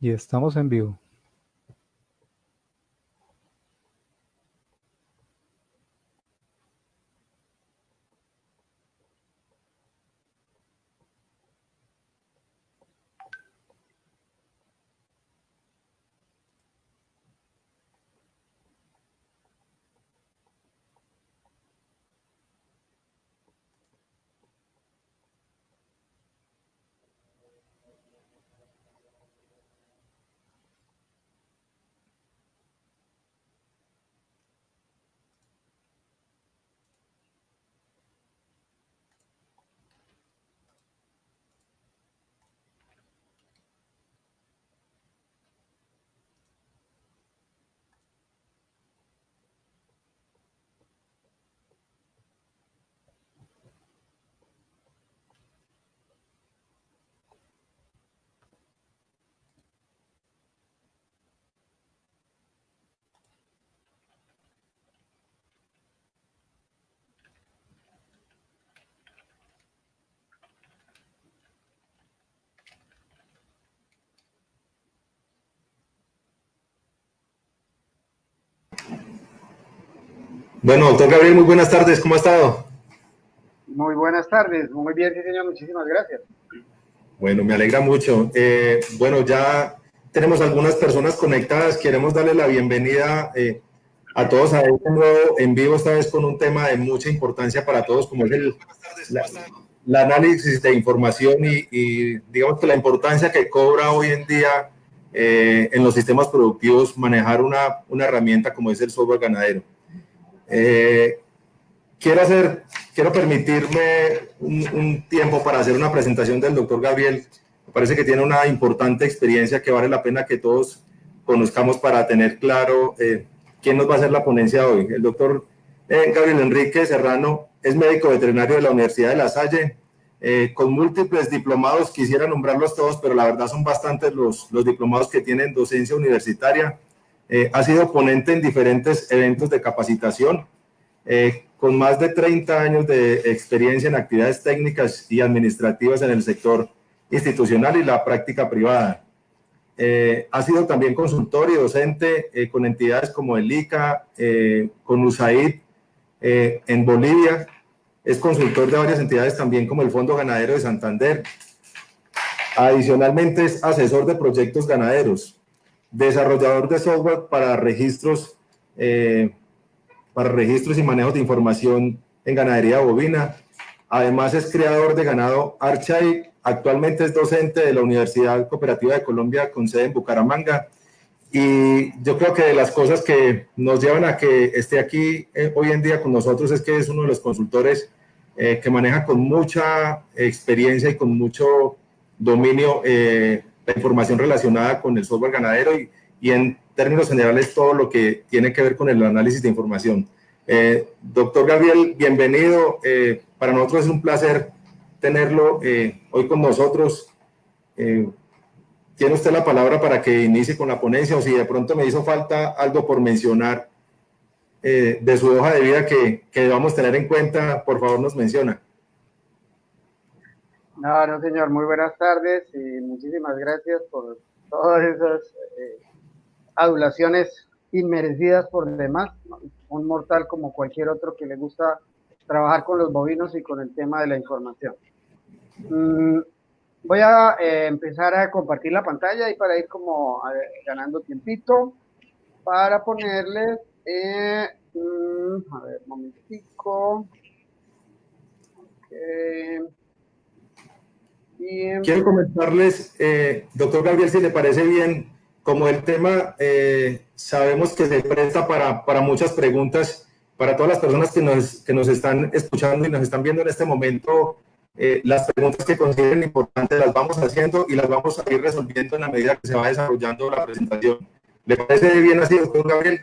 Y estamos en vivo. Bueno, doctor Gabriel, muy buenas tardes, ¿cómo ha estado? Muy buenas tardes, muy bien, sí señor, muchísimas gracias. Bueno, me alegra mucho. Bueno, ya tenemos algunas personas conectadas, queremos darle la bienvenida a todos a este nuevo en vivo, esta vez con un tema de mucha importancia para todos, como es el análisis de información y digamos que la importancia que cobra hoy en día en los sistemas productivos manejar una herramienta como es el software ganadero. Quiero permitirme un tiempo para hacer una presentación del doctor Gabriel. Me parece que tiene una importante experiencia que vale la pena que todos conozcamos para tener claro quién nos va a hacer la ponencia hoy. El doctor Gabriel Enrique Serrano es médico veterinario de la Universidad de La Salle, con múltiples diplomados. Quisiera nombrarlos todos, pero la verdad son bastantes los diplomados que tienen docencia universitaria. Ha sido ponente en diferentes eventos de capacitación, con más de 30 años de experiencia en actividades técnicas y administrativas en el sector institucional y la práctica privada. Ha sido también consultor y docente con entidades como el ICA, con USAID en Bolivia. Es consultor de varias entidades también como el Fondo Ganadero de Santander. Adicionalmente es asesor de proyectos ganaderos, desarrollador de software para registros y manejos de información en ganadería bovina. Además es creador de ganado Archay. Actualmente es docente de la Universidad Cooperativa de Colombia con sede en Bucaramanga. Y yo creo que de las cosas que nos llevan a que esté aquí hoy en día con nosotros es que es uno de los consultores que maneja con mucha experiencia y con mucho dominio la información relacionada con el software ganadero y en términos generales todo lo que tiene que ver con el análisis de información. Doctor Gabriel, bienvenido. Para nosotros es un placer tenerlo hoy con nosotros. Tiene usted la palabra para que inicie con la ponencia, o si de pronto me hizo falta algo por mencionar de su hoja de vida que debamos tener en cuenta, por favor nos menciona. No, señor, muy buenas tardes y muchísimas gracias por todas esas adulaciones inmerecidas por demás. Un mortal como cualquier otro que le gusta trabajar con los bovinos y con el tema de la información. Voy a empezar a compartir la pantalla y para ir como ganando tiempito para ponerles, a ver, un momentico. Quiero comentarles, doctor Gabriel, si le parece bien, como el tema sabemos que se presta para muchas preguntas, para todas las personas que nos están escuchando y nos están viendo en este momento, las preguntas que consideren importantes las vamos haciendo y las vamos a ir resolviendo en la medida que se va desarrollando la presentación. ¿Le parece bien así, doctor Gabriel?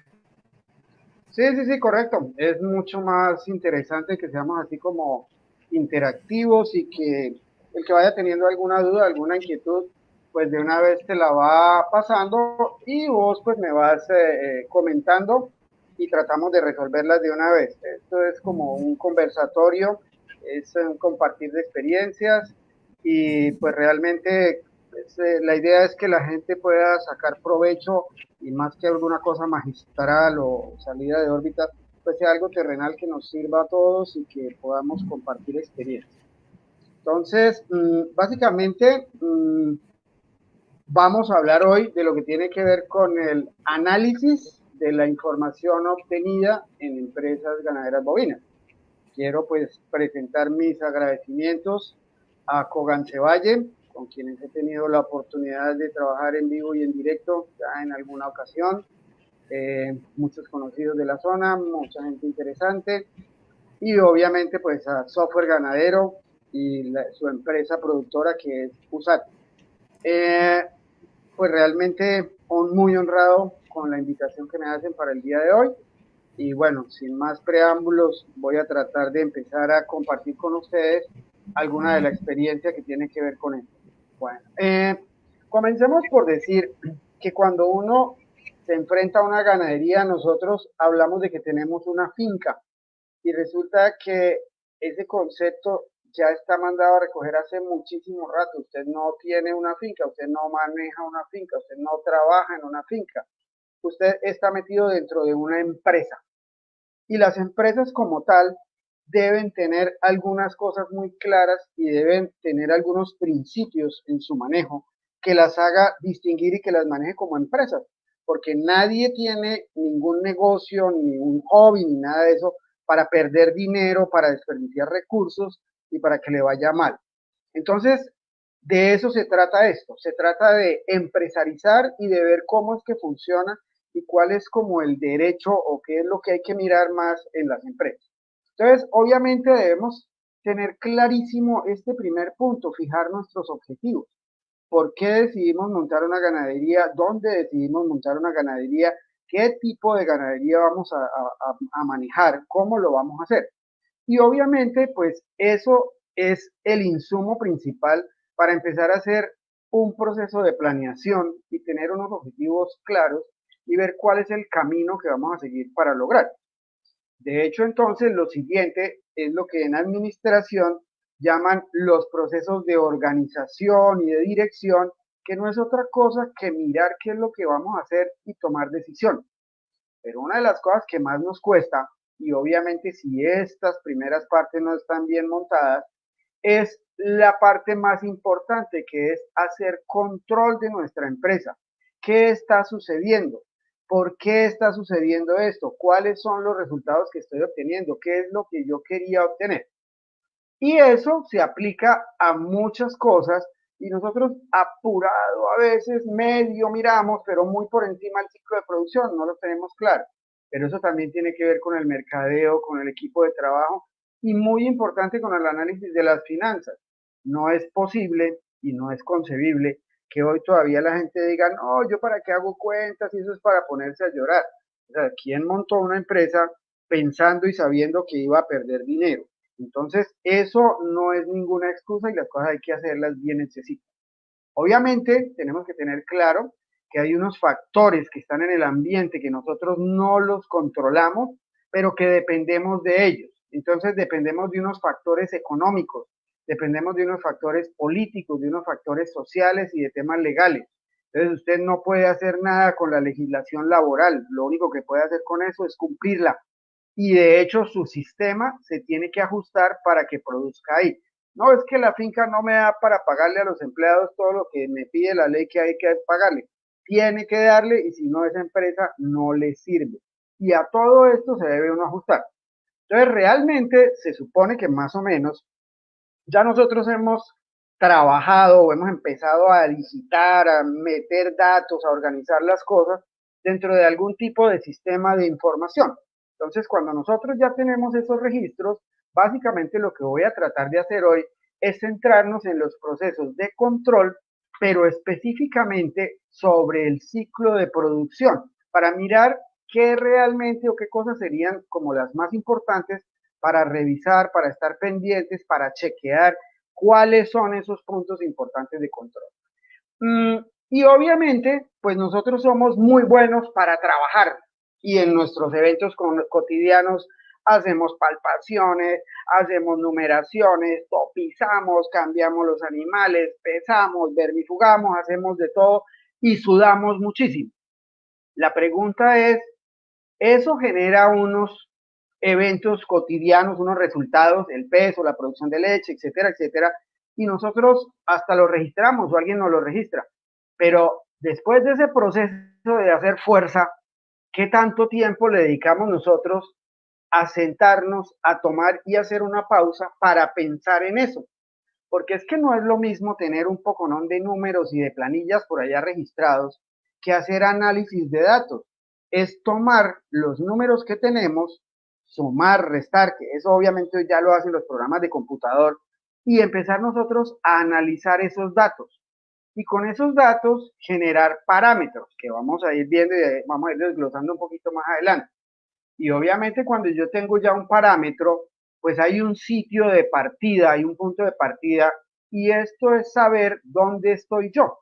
Sí, correcto. Es mucho más interesante que seamos así como interactivos y que el que vaya teniendo alguna duda, alguna inquietud, pues de una vez te la va pasando y vos pues me vas comentando y tratamos de resolverlas de una vez. Esto es como un conversatorio, es un compartir de experiencias y pues realmente La idea es que la gente pueda sacar provecho y más que alguna cosa magistral o salida de órbita, pues sea algo terrenal que nos sirva a todos y que podamos compartir experiencias. Entonces, básicamente, vamos a hablar hoy de lo que tiene que ver con el análisis de la información obtenida en empresas ganaderas bovinas. Quiero pues presentar mis agradecimientos a Cogance Valle, con quienes he tenido la oportunidad de trabajar en vivo y en directo ya en alguna ocasión. Muchos conocidos de la zona, mucha gente interesante y obviamente pues a Software Ganadero y su empresa productora que es USAT. Pues realmente muy honrado con la invitación que me hacen para el día de hoy. Y bueno, sin más preámbulos, voy a tratar de empezar a compartir con ustedes alguna de la experiencia que tiene que ver con esto. Bueno, comencemos por decir que cuando uno se enfrenta a una ganadería, nosotros hablamos de que tenemos una finca y resulta que ese concepto ya está mandado a recoger hace muchísimo rato. Usted no tiene una finca, usted no maneja una finca, usted no trabaja en una finca. Usted está metido dentro de una empresa. Y las empresas como tal deben tener algunas cosas muy claras y deben tener algunos principios en su manejo que las haga distinguir y que las maneje como empresas. Porque nadie tiene ningún negocio, ni un hobby, ni nada de eso para perder dinero, para desperdiciar recursos y para que le vaya mal. Entonces, de eso se trata esto. Se trata de empresarizar y de ver cómo es que funciona y cuál es como el derecho o qué es lo que hay que mirar más en las empresas. Entonces, obviamente debemos tener clarísimo este primer punto, fijar nuestros objetivos. ¿Por qué decidimos montar una ganadería? ¿Dónde decidimos montar una ganadería? ¿Qué tipo de ganadería vamos a manejar? ¿Cómo lo vamos a hacer? Y obviamente, pues eso es el insumo principal para empezar a hacer un proceso de planeación y tener unos objetivos claros y ver cuál es el camino que vamos a seguir para lograr. De hecho, entonces, lo siguiente es lo que en administración llaman los procesos de organización y de dirección, que no es otra cosa que mirar qué es lo que vamos a hacer y tomar decisiones. Pero una de las cosas que más nos cuesta, y obviamente si estas primeras partes no están bien montadas, es la parte más importante, que es hacer control de nuestra empresa. ¿Qué está sucediendo? ¿Por qué está sucediendo esto? ¿Cuáles son los resultados que estoy obteniendo? ¿Qué es lo que yo quería obtener? Y eso se aplica a muchas cosas y nosotros apurado a veces medio miramos, pero muy por encima del ciclo de producción, no lo tenemos claro. Pero eso también tiene que ver con el mercadeo, con el equipo de trabajo y muy importante con el análisis de las finanzas. No es posible y no es concebible que hoy todavía la gente diga, no, yo para qué hago cuentas y eso es para ponerse a llorar. O sea, ¿quién montó una empresa pensando y sabiendo que iba a perder dinero? Entonces, eso no es ninguna excusa y las cosas hay que hacerlas bien hechecitas. Obviamente, tenemos que tener claro que hay unos factores que están en el ambiente que nosotros no los controlamos, pero que dependemos de ellos. Entonces, dependemos de unos factores económicos, dependemos de unos factores políticos, de unos factores sociales y de temas legales. Entonces, usted no puede hacer nada con la legislación laboral. Lo único que puede hacer con eso es cumplirla y de hecho su sistema se tiene que ajustar para que produzca ahí. No es que la finca no me da para pagarle a los empleados todo lo que me pide la ley que hay que pagarle. Tiene que darle y si no esa empresa no le sirve. Y a todo esto se debe uno ajustar. Entonces realmente se supone que más o menos ya nosotros hemos trabajado o hemos empezado a digitar, a meter datos, a organizar las cosas dentro de algún tipo de sistema de información. Entonces, cuando nosotros ya tenemos esos registros, básicamente lo que voy a tratar de hacer hoy es centrarnos en los procesos de control, pero específicamente sobre el ciclo de producción, para mirar qué realmente o qué cosas serían como las más importantes para revisar, para estar pendientes, para chequear cuáles son esos puntos importantes de control. Y obviamente, pues nosotros somos muy buenos para trabajar y en nuestros eventos cotidianos hacemos palpaciones, hacemos numeraciones, topizamos, cambiamos los animales, pesamos, vermifugamos, hacemos de todo y sudamos muchísimo. La pregunta es, ¿eso genera unos eventos cotidianos, unos resultados, el peso, la producción de leche, etcétera, etcétera? Y nosotros hasta lo registramos o alguien nos lo registra. Pero después de ese proceso de hacer fuerza, ¿qué tanto tiempo le dedicamos nosotros a sentarnos, a tomar y hacer una pausa para pensar en eso? Porque es que no es lo mismo tener un poconón de números y de planillas por allá registrados que hacer análisis de datos. Es tomar los números que tenemos, sumar, restar, que eso obviamente ya lo hacen los programas de computador, y empezar nosotros a analizar esos datos. Y con esos datos generar parámetros que vamos a ir viendo y vamos a ir desglosando un poquito más adelante. Y obviamente cuando yo tengo ya un parámetro, pues hay un sitio de partida, hay un punto de partida, y esto es saber dónde estoy yo.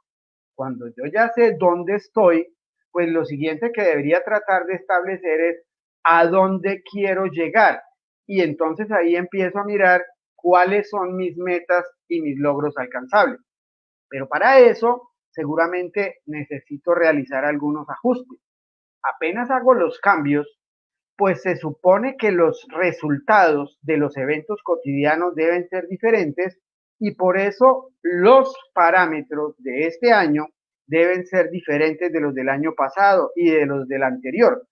Cuando yo ya sé dónde estoy, pues lo siguiente que debería tratar de establecer es a dónde quiero llegar. Y entonces ahí empiezo a mirar cuáles son mis metas y mis logros alcanzables. Pero para eso seguramente necesito realizar algunos ajustes. Apenas hago los cambios, pues se supone que los resultados de los eventos cotidianos deben ser diferentes y por eso los parámetros de este año deben ser diferentes de los del año pasado y de los del anterior.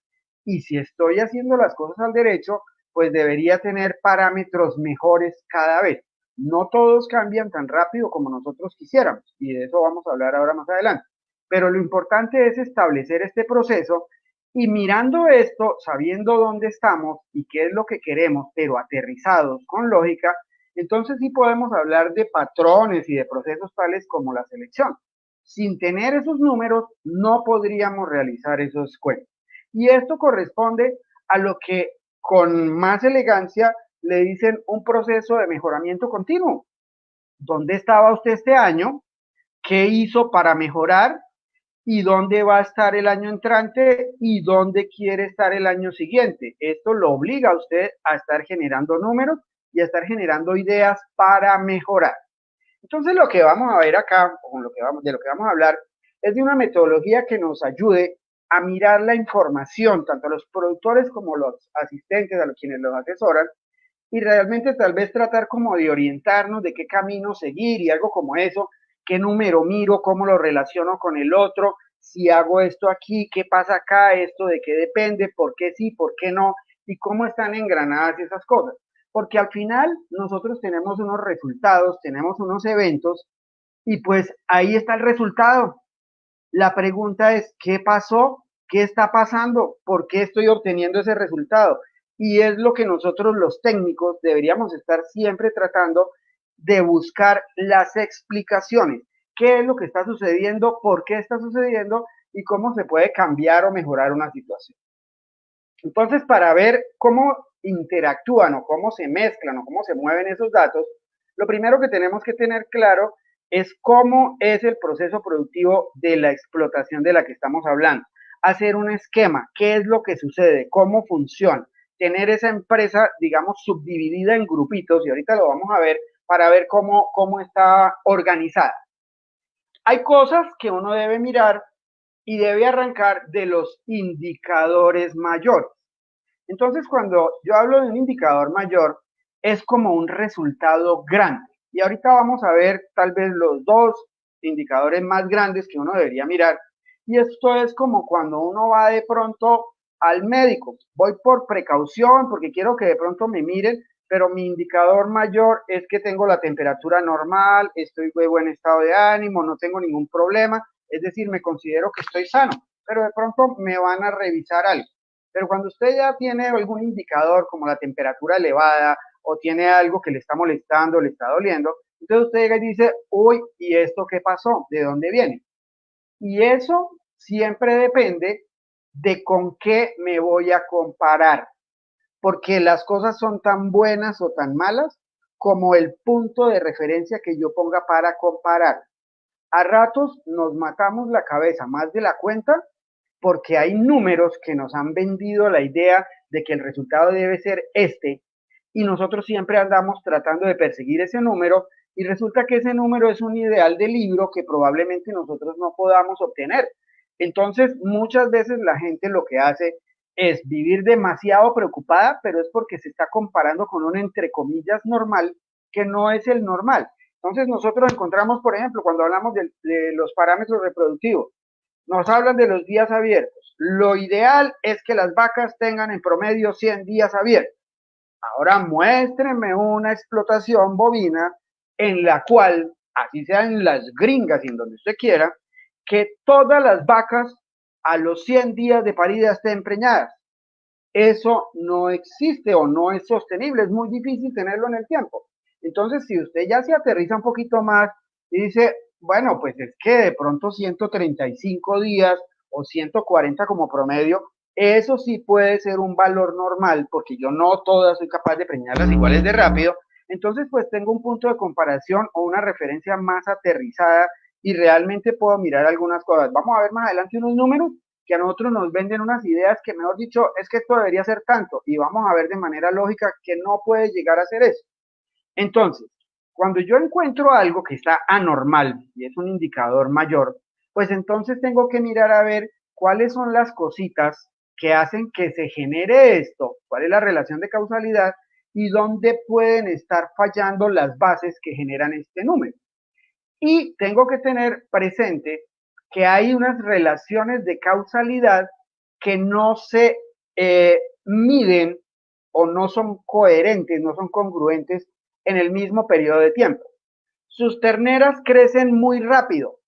Y si estoy haciendo las cosas al derecho, pues debería tener parámetros mejores cada vez. No todos cambian tan rápido como nosotros quisiéramos y de eso vamos a hablar ahora más adelante. Pero lo importante es establecer este proceso y mirando esto, sabiendo dónde estamos y qué es lo que queremos, pero aterrizados con lógica, entonces sí podemos hablar de patrones y de procesos tales como la selección. Sin tener esos números, no podríamos realizar esos cuentos. Y esto corresponde a lo que con más elegancia le dicen un proceso de mejoramiento continuo. ¿Dónde estaba usted este año? ¿Qué hizo para mejorar? ¿Y dónde va a estar el año entrante y dónde quiere estar el año siguiente? Esto lo obliga a usted a estar generando números y a estar generando ideas para mejorar. Entonces lo que vamos a ver acá, o de lo que vamos a hablar, es de una metodología que nos ayude a mirar la información, tanto a los productores como a los asistentes, a los quienes los asesoran, y realmente tal vez tratar como de orientarnos de qué camino seguir y algo como eso, qué número miro, cómo lo relaciono con el otro, si hago esto aquí, qué pasa acá, esto de qué depende, por qué sí, por qué no, y cómo están engranadas esas cosas. Porque al final nosotros tenemos unos resultados, tenemos unos eventos, y pues ahí está el resultado. La pregunta es, ¿qué pasó? ¿Qué está pasando? ¿Por qué estoy obteniendo ese resultado? Y es lo que nosotros los técnicos deberíamos estar siempre tratando de buscar las explicaciones. ¿Qué es lo que está sucediendo? ¿Por qué está sucediendo? Y cómo se puede cambiar o mejorar una situación. Entonces, para ver cómo interactúan o cómo se mezclan o cómo se mueven esos datos, lo primero que tenemos que tener claro es cómo es el proceso productivo de la explotación de la que estamos hablando. Hacer un esquema, qué es lo que sucede, cómo funciona, tener esa empresa, digamos, subdividida en grupitos, y ahorita lo vamos a ver para ver cómo está organizada. Hay cosas que uno debe mirar y debe arrancar de los indicadores mayores. Entonces, cuando yo hablo de un indicador mayor, es como un resultado grande. Y ahorita vamos a ver tal vez los dos indicadores más grandes que uno debería mirar. Y esto es como cuando uno va de pronto al médico. Voy por precaución porque quiero que de pronto me miren, pero mi indicador mayor es que tengo la temperatura normal, estoy de buen estado de ánimo, no tengo ningún problema, es decir, me considero que estoy sano, pero de pronto me van a revisar algo. Pero cuando usted ya tiene algún indicador como la temperatura elevada o tiene algo que le está molestando, le está doliendo, entonces usted llega y dice, uy, ¿y esto qué pasó? ¿De dónde viene? Y eso siempre depende de con qué me voy a comparar, porque las cosas son tan buenas o tan malas como el punto de referencia que yo ponga para comparar. A ratos nos matamos la cabeza más de la cuenta porque hay números que nos han vendido la idea de que el resultado debe ser este, y nosotros siempre andamos tratando de perseguir ese número, y resulta que ese número es un ideal de libro que probablemente nosotros no podamos obtener. Entonces, muchas veces la gente lo que hace es vivir demasiado preocupada, pero es porque se está comparando con un entre comillas normal que no es el normal. Entonces nosotros encontramos, por ejemplo, cuando hablamos de los parámetros reproductivos, nos hablan de los días abiertos. Lo ideal es que las vacas tengan en promedio 100 días abiertos. Ahora muéstrenme una explotación bovina en la cual, así sea en las gringas y en donde usted quiera, que todas las vacas a los 100 días de parida estén preñadas. Eso no existe o no es sostenible, es muy difícil tenerlo en el tiempo. Entonces, si usted ya se aterriza un poquito más y dice, bueno, pues es que de pronto 135 días o 140 como promedio, eso sí puede ser un valor normal, porque yo no todas soy capaz de preñarlas iguales de rápido. Entonces, pues tengo un punto de comparación o una referencia más aterrizada y realmente puedo mirar algunas cosas. Vamos a ver más adelante unos números que a nosotros nos venden unas ideas que, mejor dicho, es que esto debería ser tanto, y vamos a ver de manera lógica que no puede llegar a ser eso. Entonces, cuando yo encuentro algo que está anormal y es un indicador mayor, pues entonces tengo que mirar a ver cuáles son las cositas que hacen que se genere esto, cuál es la relación de causalidad y dónde pueden estar fallando las bases que generan este número. Y tengo que tener presente que hay unas relaciones de causalidad que no se miden o no son coherentes, no son congruentes en el mismo periodo de tiempo. Sus terneras crecen muy rápido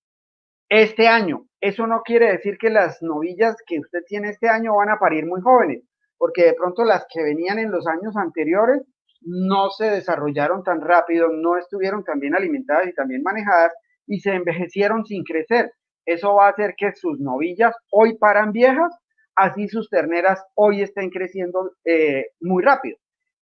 este año. Eso no quiere decir que las novillas que usted tiene este año van a parir muy jóvenes, porque de pronto las que venían en los años anteriores no se desarrollaron tan rápido, no estuvieron tan bien alimentadas y tan bien manejadas y se envejecieron sin crecer. Eso va a hacer que sus novillas hoy paran viejas, así sus terneras hoy estén creciendo muy rápido.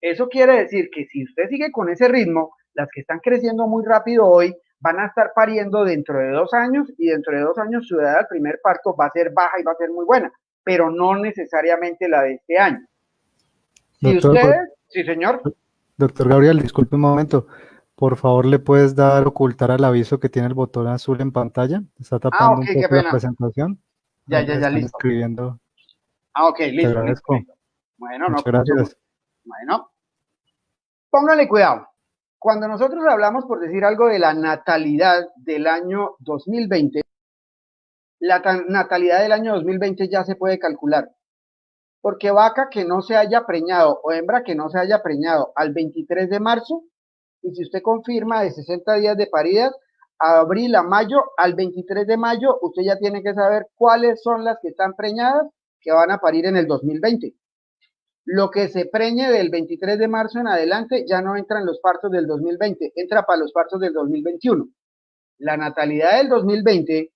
Eso quiere decir que si usted sigue con ese ritmo, las que están creciendo muy rápido hoy van a estar pariendo dentro de 2 años y dentro de 2 años su edad al primer parto va a ser baja y va a ser muy buena, pero no necesariamente la de este año. Si Doctor, ustedes, sí señor. doctor Gabriel, disculpe un momento. Por favor, ¿le puedes dar ocultar al aviso que tiene el botón azul en pantalla? Está tapando Ok, un qué poco la pena. presentación. Ya, Ahí ya, están listo. escribiendo. Ok, Te listo, listo, agradezco. listo. Bueno, no, Muchas con mucho gracias. gusto. Bueno, póngale cuidado. Cuando nosotros hablamos, por decir algo, de la natalidad del año 2020, la natalidad del año 2020 ya se puede calcular. Porque vaca que no se haya preñado o hembra que no se haya preñado al 23 de marzo, y si usted confirma de 60 días de paridas, a abril a mayo, al 23 de mayo, usted ya tiene que saber cuáles son las que están preñadas que van a parir en el 2020. Lo que se preñe del 23 de marzo en adelante ya no entra en los partos del 2020, entra para los partos del 2021. La natalidad del 2020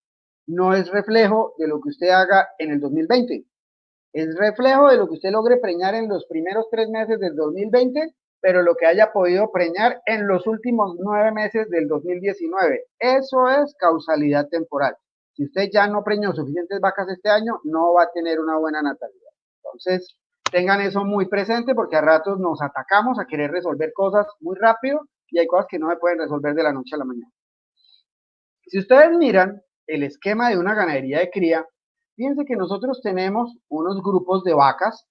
no es reflejo de lo que usted haga en el 2020. Es reflejo de lo que usted logre preñar en los primeros 3 meses del 2020, pero lo que haya podido preñar en los últimos 9 meses del 2019. Eso es causalidad temporal. Si usted ya no preñó suficientes vacas este año, no va a tener una buena natalidad. Entonces, tengan eso muy presente porque a ratos nos atacamos a querer resolver cosas muy rápido y hay cosas que no se pueden resolver de la noche a la mañana. Si ustedes miran el esquema de una ganadería de cría, fíjense que nosotros tenemos unos grupos de vacas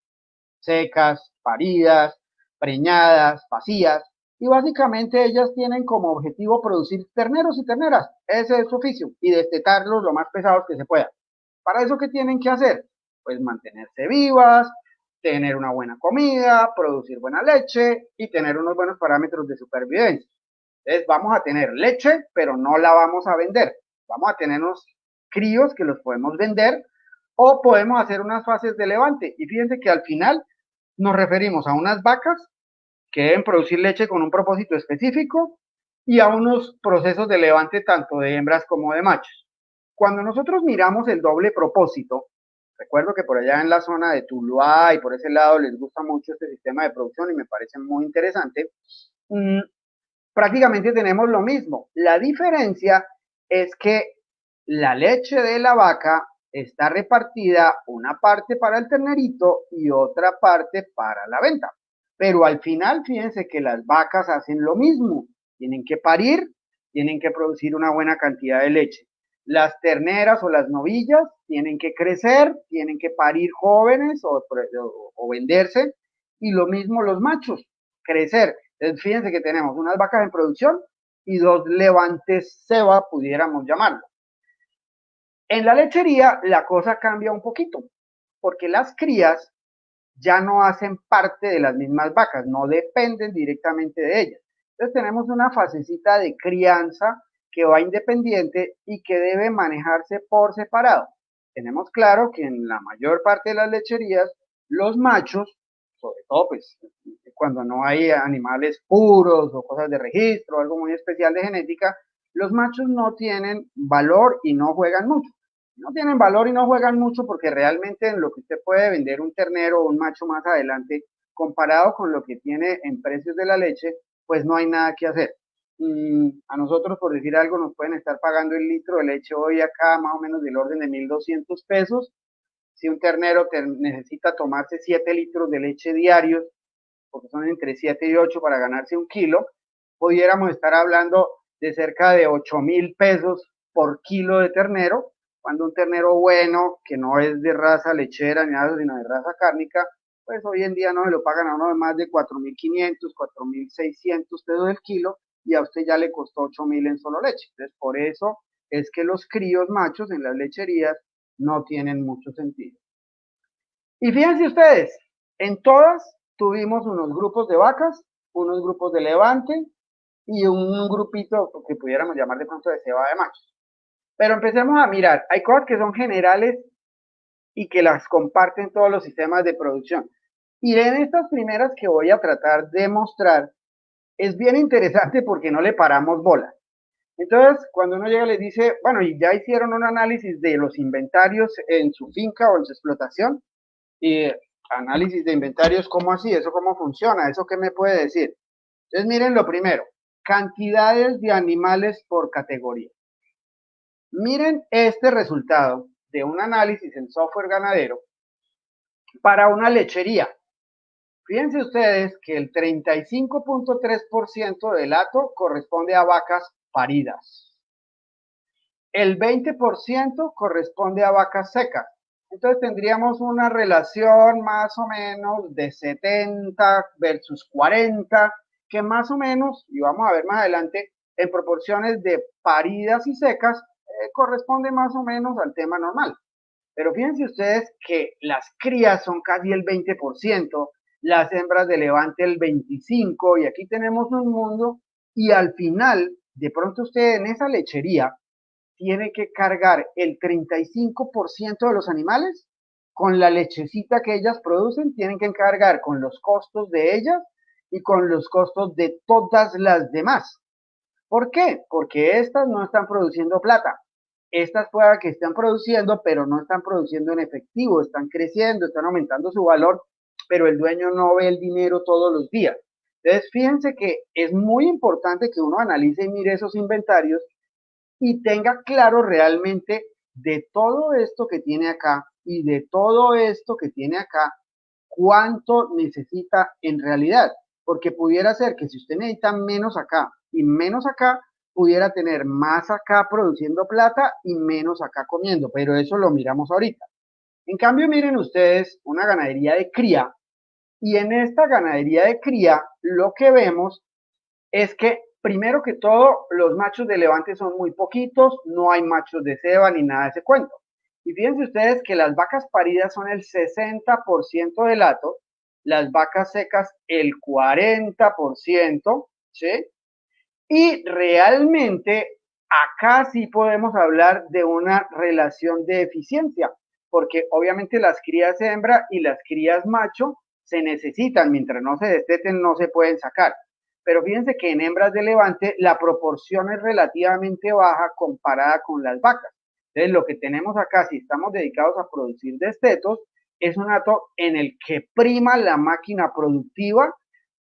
secas, paridas, preñadas, vacías, y básicamente ellas tienen como objetivo producir terneros y terneras. Ese es su oficio, y destetarlos lo más pesados que se pueda. ¿Para eso qué tienen que hacer? Pues mantenerse vivas, tener una buena comida, producir buena leche y tener unos buenos parámetros de supervivencia. Entonces vamos a tener leche, pero no la vamos a vender. Vamos a tener unos críos que los podemos vender o podemos hacer unas fases de levante. Y fíjense que al final nos referimos a unas vacas que deben producir leche con un propósito específico y a unos procesos de levante tanto de hembras como de machos. Cuando nosotros miramos el doble propósito, recuerdo que por allá en la zona de Tuluá y por ese lado les gusta mucho este sistema de producción y me parece muy interesante, prácticamente tenemos lo mismo. La diferencia es que la leche de la vaca está repartida una parte para el ternerito y otra parte para la venta. Pero al final, fíjense que las vacas hacen lo mismo. Tienen que parir, tienen que producir una buena cantidad de leche. Las terneras o las novillas tienen que crecer, tienen que parir jóvenes o venderse. Y lo mismo los machos, crecer. Entonces, fíjense que tenemos unas vacas en producción y dos levantes ceba, pudiéramos llamarlo. En la lechería la cosa cambia un poquito, porque las crías ya no hacen parte de las mismas vacas, no dependen directamente de ellas. Entonces tenemos una fasecita de crianza que va independiente y que debe manejarse por separado. Tenemos claro que en la mayor parte de las lecherías, los machos, sobre todo pues cuando no hay animales puros o cosas de registro, algo muy especial de genética, los machos no tienen valor y no juegan mucho. No tienen valor y no juegan mucho porque realmente en lo que usted puede vender un ternero o un macho más adelante, comparado con lo que tiene en precios de la leche, pues no hay nada que hacer. A nosotros, por decir algo, nos pueden estar pagando el litro de leche hoy acá más o menos del orden de 1.200 pesos. Si un ternero necesita tomarse 7 litros de leche diarios, porque son entre 7 y 8 para ganarse un kilo, pudiéramos estar hablando de cerca de 8.000 pesos por kilo de ternero, cuando un ternero bueno, que no es de raza lechera ni nada, sino de raza cárnica, pues hoy en día no se lo pagan a uno de más de 4.500, 4.600 pesos el kilo, y a usted ya le costó 8.000 en solo leche. Entonces, por eso es que los críos machos en las lecherías no tienen mucho sentido. Y fíjense ustedes, en todas tuvimos unos grupos de vacas, unos grupos de levante y un grupito que pudiéramos llamar de pronto de ceba de machos. Pero empecemos a mirar, hay cosas que son generales y que las comparten todos los sistemas de producción. Y en estas primeras que voy a tratar de mostrar, es bien interesante porque no le paramos bola. Entonces, cuando uno llega y les dice, bueno, y ya hicieron un análisis de los inventarios en su finca o en su explotación, y análisis de inventarios, ¿cómo así? ¿Eso cómo funciona? ¿Eso qué me puede decir? Entonces, miren lo primero, cantidades de animales por categoría. Miren este resultado de un análisis en software ganadero para una lechería. Fíjense ustedes que el 35.3% del hato corresponde a vacas paridas. El 20% corresponde a vacas secas. Entonces tendríamos una relación más o menos de 70 versus 40, que más o menos, y vamos a ver más adelante, en proporciones de paridas y secas, corresponde más o menos al tema normal. Pero fíjense ustedes que las crías son casi el 20%, las hembras de levante el 25%, y aquí tenemos un mundo, y al final, de pronto usted en esa lechería tiene que cargar el 35% de los animales con la lechecita que ellas producen, tienen que cargar con los costos de ellas y con los costos de todas las demás. ¿Por qué? Porque estas no están produciendo plata. Estas pueda que están produciendo, pero no están produciendo en efectivo, están creciendo, están aumentando su valor, pero el dueño no ve el dinero todos los días. Entonces, fíjense que es muy importante que uno analice y mire esos inventarios y tenga claro realmente de todo esto que tiene acá y de todo esto que tiene acá, cuánto necesita en realidad. Porque pudiera ser que si usted necesita menos acá y menos acá, pudiera tener más acá produciendo plata y menos acá comiendo, pero eso lo miramos ahorita. En cambio, miren ustedes una ganadería de cría, y en esta ganadería de cría lo que vemos es que primero que todo los machos de levante son muy poquitos, no hay machos de ceba ni nada de ese cuento. Y fíjense ustedes que las vacas paridas son el 60% del hato, las vacas secas el 40%, ¿sí? Y realmente acá sí podemos hablar de una relación de eficiencia, porque obviamente las crías hembra y las crías macho se necesitan, mientras no se desteten no se pueden sacar. Pero fíjense que en hembras de levante la proporción es relativamente baja comparada con las vacas. Entonces lo que tenemos acá, si estamos dedicados a producir destetos, es un hato en el que prima la máquina productiva,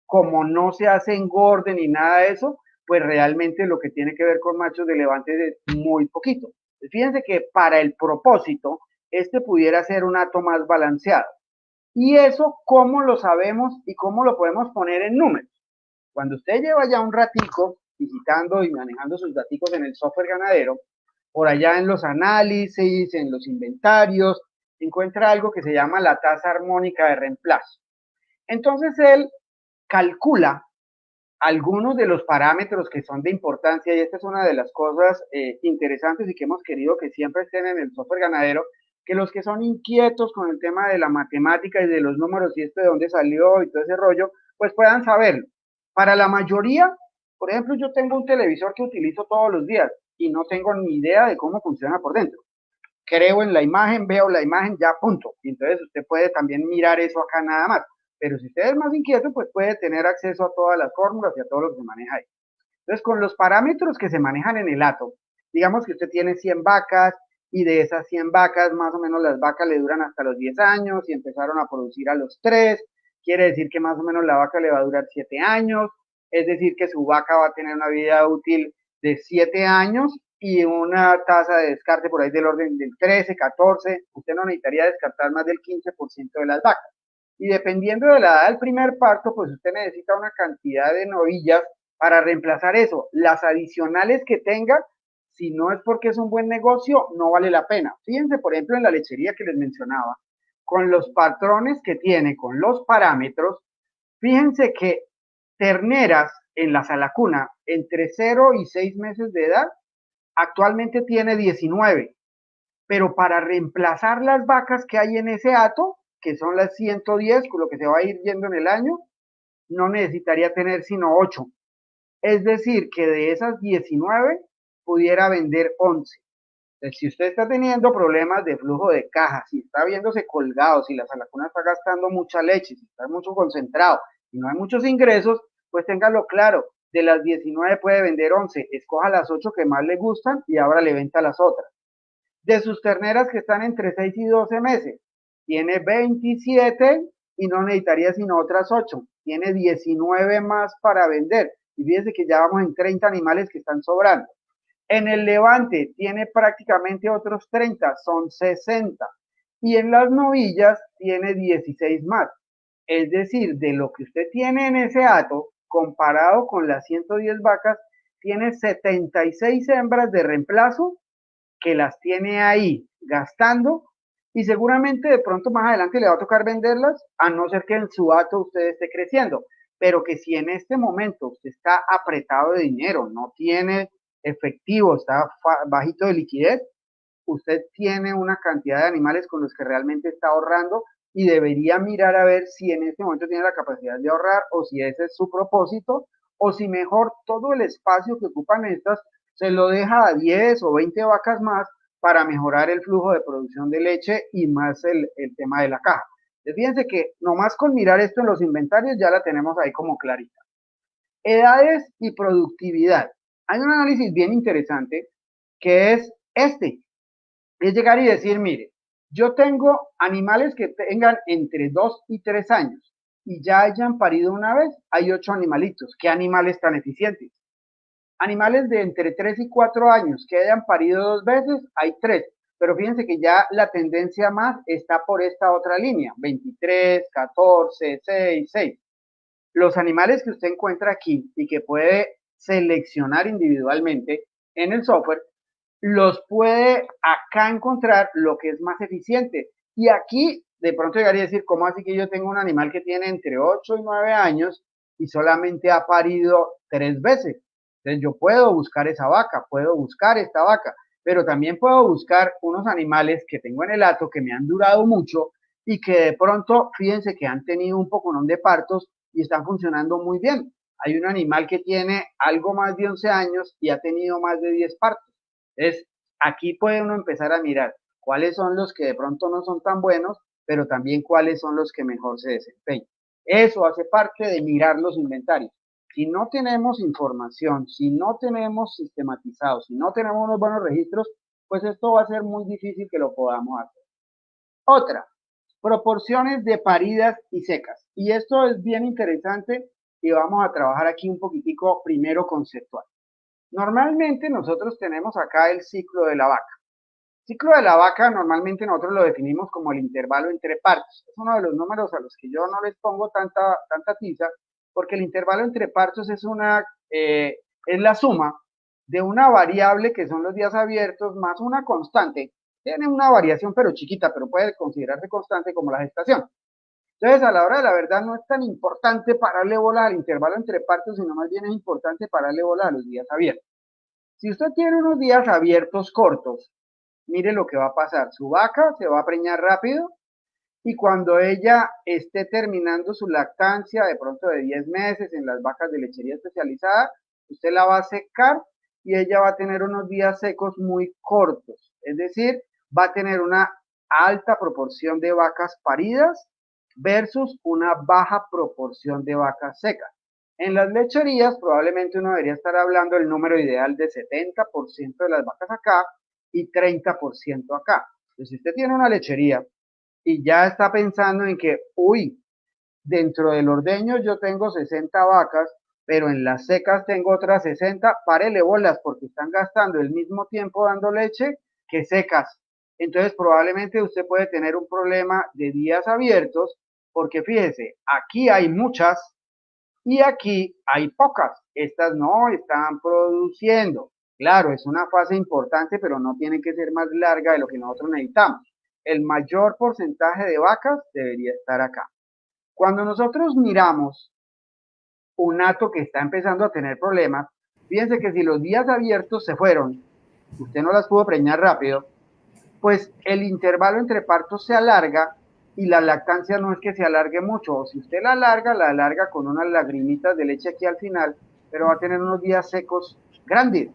como no se hace engorde ni nada de eso, pues realmente lo que tiene que ver con machos de levante es muy poquito. Fíjense que para el propósito este pudiera ser un hato más balanceado. ¿Y eso cómo lo sabemos y cómo lo podemos poner en números? Cuando usted lleva ya un ratico visitando y manejando sus datos en el software ganadero, por allá en los análisis, en los inventarios, encuentra algo que se llama la tasa armónica de reemplazo. Entonces él calcula algunos de los parámetros que son de importancia, y esta es una de las cosas interesantes y que hemos querido que siempre estén en el software ganadero, que los que son inquietos con el tema de la matemática y de los números y esto de dónde salió y todo ese rollo, pues puedan saberlo. Para la mayoría, por ejemplo, yo tengo un televisor que utilizo todos los días y no tengo ni idea de cómo funciona por dentro. Creo en la imagen, veo la imagen, ya punto. Y entonces usted puede también mirar eso acá nada más. Pero si usted es más inquieto, pues puede tener acceso a todas las fórmulas y a todo lo que se maneja ahí. Entonces, con los parámetros que se manejan en el hato, digamos que usted tiene 100 vacas y de esas 100 vacas, más o menos las vacas le duran hasta los 10 años y empezaron a producir a los 3, quiere decir que más o menos la vaca le va a durar 7 años, es decir, que su vaca va a tener una vida útil de 7 años y una tasa de descarte por ahí del orden del 13, 14, usted no necesitaría descartar más del 15% de las vacas. Y dependiendo de la edad del primer parto, pues usted necesita una cantidad de novillas para reemplazar eso. Las adicionales que tenga, si no es porque es un buen negocio, no vale la pena. Fíjense, por ejemplo, en la lechería que les mencionaba, con los patrones que tiene, con los parámetros, fíjense que terneras en la salacuna entre 0 y 6 meses de edad, actualmente tiene 19, pero para reemplazar las vacas que hay en ese hato, que son las 110, con lo que se va a ir yendo en el año, no necesitaría tener sino 8. Es decir, que de esas 19 pudiera vender 11. Entonces, si usted está teniendo problemas de flujo de caja, si está viéndose colgado, si la salacuna está gastando mucha leche, si está mucho concentrado y no hay muchos ingresos, pues téngalo claro, de las 19 puede vender 11, escoja las 8 que más le gustan y ahora le venta las otras. De sus terneras que están entre 6 y 12 meses, tiene 27 y no necesitaría sino otras 8, tiene 19 más para vender. Y fíjense que ya vamos en 30 animales que están sobrando. En el levante tiene prácticamente otros 30, son 60. Y en las novillas tiene 16 más. Es decir, de lo que usted tiene en ese hato, comparado con las 110 vacas, tiene 76 hembras de reemplazo que las tiene ahí gastando y seguramente de pronto más adelante le va a tocar venderlas, a no ser que en su hato usted esté creciendo. Pero que si en este momento usted está apretado de dinero, no tiene efectivo, está bajito de liquidez, usted tiene una cantidad de animales con los que realmente está ahorrando y debería mirar a ver si en este momento tiene la capacidad de ahorrar o si ese es su propósito o si mejor todo el espacio que ocupan estas se lo deja a 10 o 20 vacas más para mejorar el flujo de producción de leche y más el tema de la caja. Fíjense que nomás con mirar esto en los inventarios ya la tenemos ahí como clarita. Edades y productividad. Hay un análisis bien interesante que es este. Es llegar y decir, mire, yo tengo animales que tengan entre 2 y 3 años y ya hayan parido una vez, hay 8 animalitos. ¿Qué animales tan eficientes? Animales de entre 3 y 4 años que hayan parido 2 veces, hay 3. Pero fíjense que ya la tendencia más está por esta otra línea, 23, 14, 6, 6. Los animales que usted encuentra aquí y que puede seleccionar individualmente en el software, los puede acá encontrar lo que es más eficiente. Y aquí de pronto llegaría a decir, ¿cómo así que yo tengo un animal que tiene entre 8 y 9 años y solamente ha parido 3 veces? Entonces yo puedo buscar esa vaca, puedo buscar esta vaca, pero también puedo buscar unos animales que tengo en el hato que me han durado mucho y que de pronto, fíjense que han tenido un poconón de partos y están funcionando muy bien. Hay un animal que tiene algo más de 11 años y ha tenido más de 10 partos. Entonces, aquí puede uno empezar a mirar cuáles son los que de pronto no son tan buenos, pero también cuáles son los que mejor se desempeñan. Eso hace parte de mirar los inventarios. Si no tenemos información, si no tenemos sistematizado, si no tenemos unos buenos registros, pues esto va a ser muy difícil que lo podamos hacer. Otra, proporciones de paridas y secas. Y esto es bien interesante y vamos a trabajar aquí un poquitico primero conceptual. Normalmente nosotros tenemos acá el ciclo de la vaca. Ciclo de la vaca normalmente nosotros lo definimos como el intervalo entre partos. Es uno de los números a los que yo no les pongo tanta tiza, porque el intervalo entre partos es es la suma de una variable que son los días abiertos más una constante. Tiene una variación pero chiquita, pero puede considerarse constante como la gestación. Entonces, a la hora de la verdad, no es tan importante pararle bola al intervalo entre partos, sino más bien es importante pararle bola a los días abiertos. Si usted tiene unos días abiertos cortos, mire lo que va a pasar. Su vaca se va a preñar rápido y cuando ella esté terminando su lactancia, de pronto de 10 meses en las vacas de lechería especializada, usted la va a secar y ella va a tener unos días secos muy cortos. Es decir, va a tener una alta proporción de vacas paridas versus una baja proporción de vacas secas. En las lecherías probablemente uno debería estar hablando del número ideal de 70% de las vacas acá y 30% acá. Entonces, si usted tiene una lechería y ya está pensando en que, uy, dentro del ordeño yo tengo 60 vacas, pero en las secas tengo otras 60, párele bolas porque están gastando el mismo tiempo dando leche que secas. Entonces probablemente usted puede tener un problema de días abiertos porque fíjese, aquí hay muchas y aquí hay pocas. Estas no están produciendo. Claro, es una fase importante, pero no tiene que ser más larga de lo que nosotros necesitamos. El mayor porcentaje de vacas debería estar acá. Cuando nosotros miramos un hato que está empezando a tener problemas, fíjense que si los días abiertos se fueron, usted no las pudo preñar rápido, pues el intervalo entre partos se alarga y la lactancia no es que se alargue mucho. O si usted la alarga con unas lagrimitas de leche aquí al final, pero va a tener unos días secos grandes.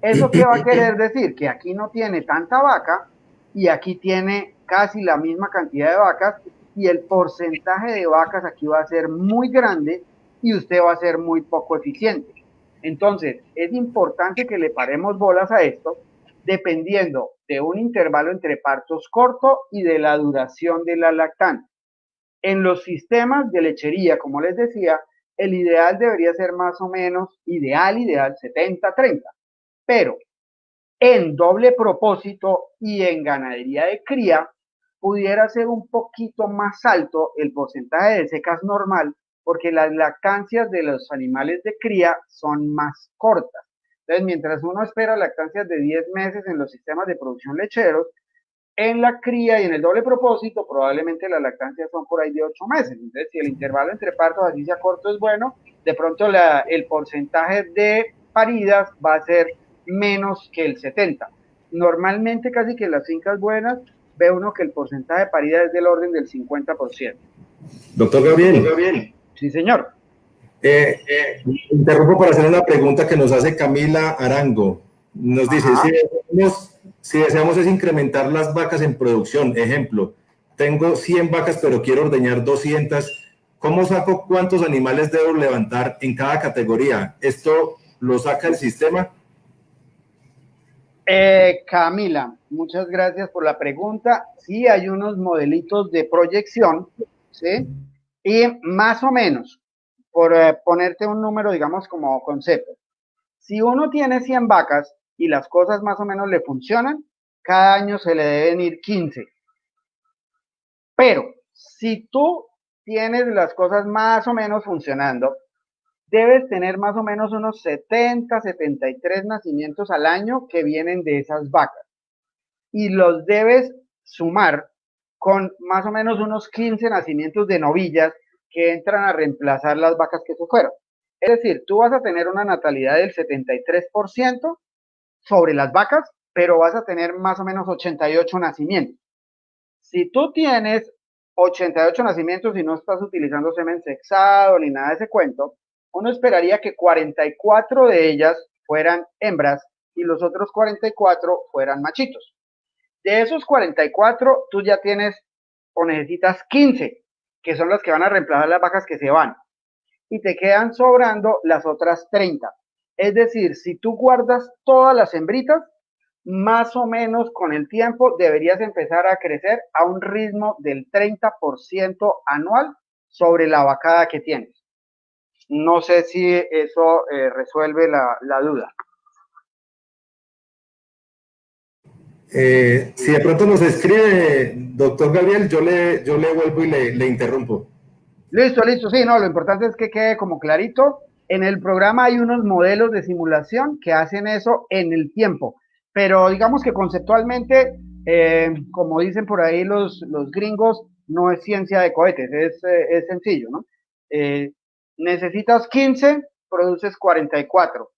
¿Eso qué va a querer decir? Que aquí no tiene tanta vaca y aquí tiene casi la misma cantidad de vacas y el porcentaje de vacas aquí va a ser muy grande y usted va a ser muy poco eficiente. Entonces, es importante que le paremos bolas a esto dependiendo de un intervalo entre partos corto y de la duración de la lactancia. En los sistemas de lechería, como les decía, el ideal debería ser más o menos, ideal 70-30, pero en doble propósito y en ganadería de cría, pudiera ser un poquito más alto el porcentaje de secas normal, porque las lactancias de los animales de cría son más cortas. Entonces, mientras uno espera lactancias de 10 meses en los sistemas de producción lecheros, en la cría y en el doble propósito, probablemente las lactancias son por ahí de 8 meses. Entonces, si el intervalo entre partos así sea corto es bueno, de pronto el porcentaje de paridas va a ser menos que el 70. Normalmente, casi que en las fincas buenas, ve uno que el porcentaje de paridas es del orden del 50%. Doctor Gabriel. Sí, señor. Interrumpo para hacer una pregunta que nos hace Camila Arango. Nos dice, si deseamos es incrementar las vacas en producción, ejemplo, tengo 100 vacas pero quiero ordeñar 200, ¿cómo saco cuántos animales debo levantar en cada categoría? ¿Esto lo saca el sistema? Camila, muchas gracias por la pregunta. Sí, hay unos modelitos de proyección, ¿sí? Y más o menos, por ponerte un número, digamos, como concepto, si uno tiene 100 vacas y las cosas más o menos le funcionan, cada año se le deben ir 15. Pero si tú tienes las cosas más o menos funcionando, debes tener más o menos unos 73 nacimientos al año que vienen de esas vacas. Y los debes sumar con más o menos unos 15 nacimientos de novillas que entran a reemplazar las vacas que se fueron. Es decir, tú vas a tener una natalidad del 73% sobre las vacas, pero vas a tener más o menos 88 nacimientos. Si tú tienes 88 nacimientos y no estás utilizando semen sexado ni nada de ese cuento, uno esperaría que 44 de ellas fueran hembras y los otros 44 fueran machitos. De esos 44, tú ya tienes o necesitas 15, que son las que van a reemplazar las vacas que se van. Y te quedan sobrando las otras 30. Es decir, si tú guardas todas las hembritas, más o menos con el tiempo deberías empezar a crecer a un ritmo del 30% anual sobre la vacada que tienes. No sé si eso resuelve la duda. Si de pronto nos escribe, doctor Gabriel, yo le vuelvo y le interrumpo. Listo, listo, sí, no, lo importante es que quede como clarito. En el programa hay unos modelos de simulación que hacen eso en el tiempo, pero digamos que conceptualmente, como dicen por ahí los gringos, no es ciencia de cohetes, es sencillo, ¿no? Eh, necesitas 15, produces 44.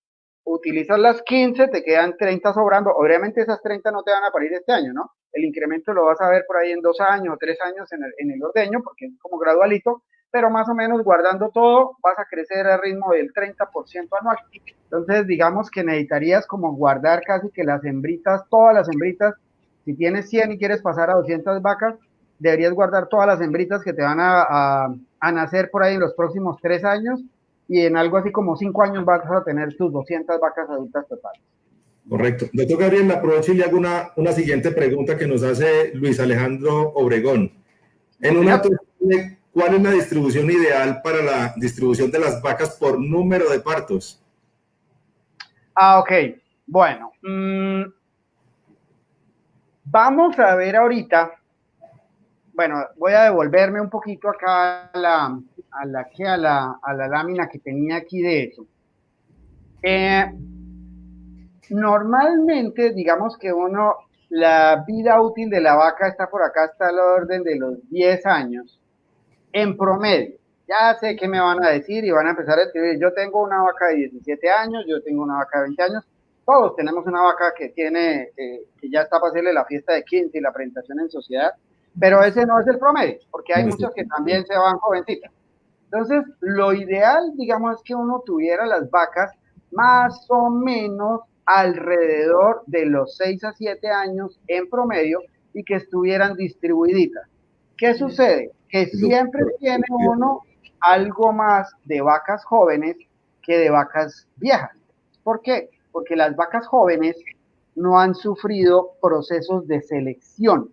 Utilizas las 15, te quedan 30 sobrando. Obviamente esas 30 no te van a parir este año, ¿no? El incremento lo vas a ver por ahí en 2 años o 3 años en el ordeño, porque es como gradualito, pero más o menos guardando todo vas a crecer al ritmo del 30% anual. Entonces, digamos que necesitarías como guardar casi que las hembritas, todas las hembritas. Si tienes 100 y quieres pasar a 200 vacas, deberías guardar todas las hembritas que te van a nacer por ahí en los próximos 3 años, y en algo así como 5 años vas a tener tus 200 vacas adultas totales. Correcto. Doctor Gabriel, aprovecho y le hago una siguiente pregunta que nos hace Luis Alejandro Obregón. En una, ¿cuál es la distribución ideal para la distribución de las vacas por número de partos? Ok. Bueno, vamos a ver ahorita. Bueno, voy a devolverme un poquito acá a la lámina que tenía aquí de eso. Normalmente, digamos que la vida útil de la vaca está por acá, está al orden de los 10 años, en promedio. Ya sé qué me van a decir y van a empezar a escribir. Yo tengo una vaca de 17 años, yo tengo una vaca de 20 años. Todos tenemos una vaca que que ya está para hacerle la fiesta de 15 y la presentación en sociedad, pero ese no es el promedio, porque hay muchas que también se van jovencitas. Entonces, lo ideal, digamos, es que uno tuviera las vacas más o menos alrededor de los 6 a 7 años en promedio y que estuvieran distribuiditas. ¿Qué sucede? Que siempre tiene uno algo más de vacas jóvenes que de vacas viejas. ¿Por qué? Porque las vacas jóvenes no han sufrido procesos de selección.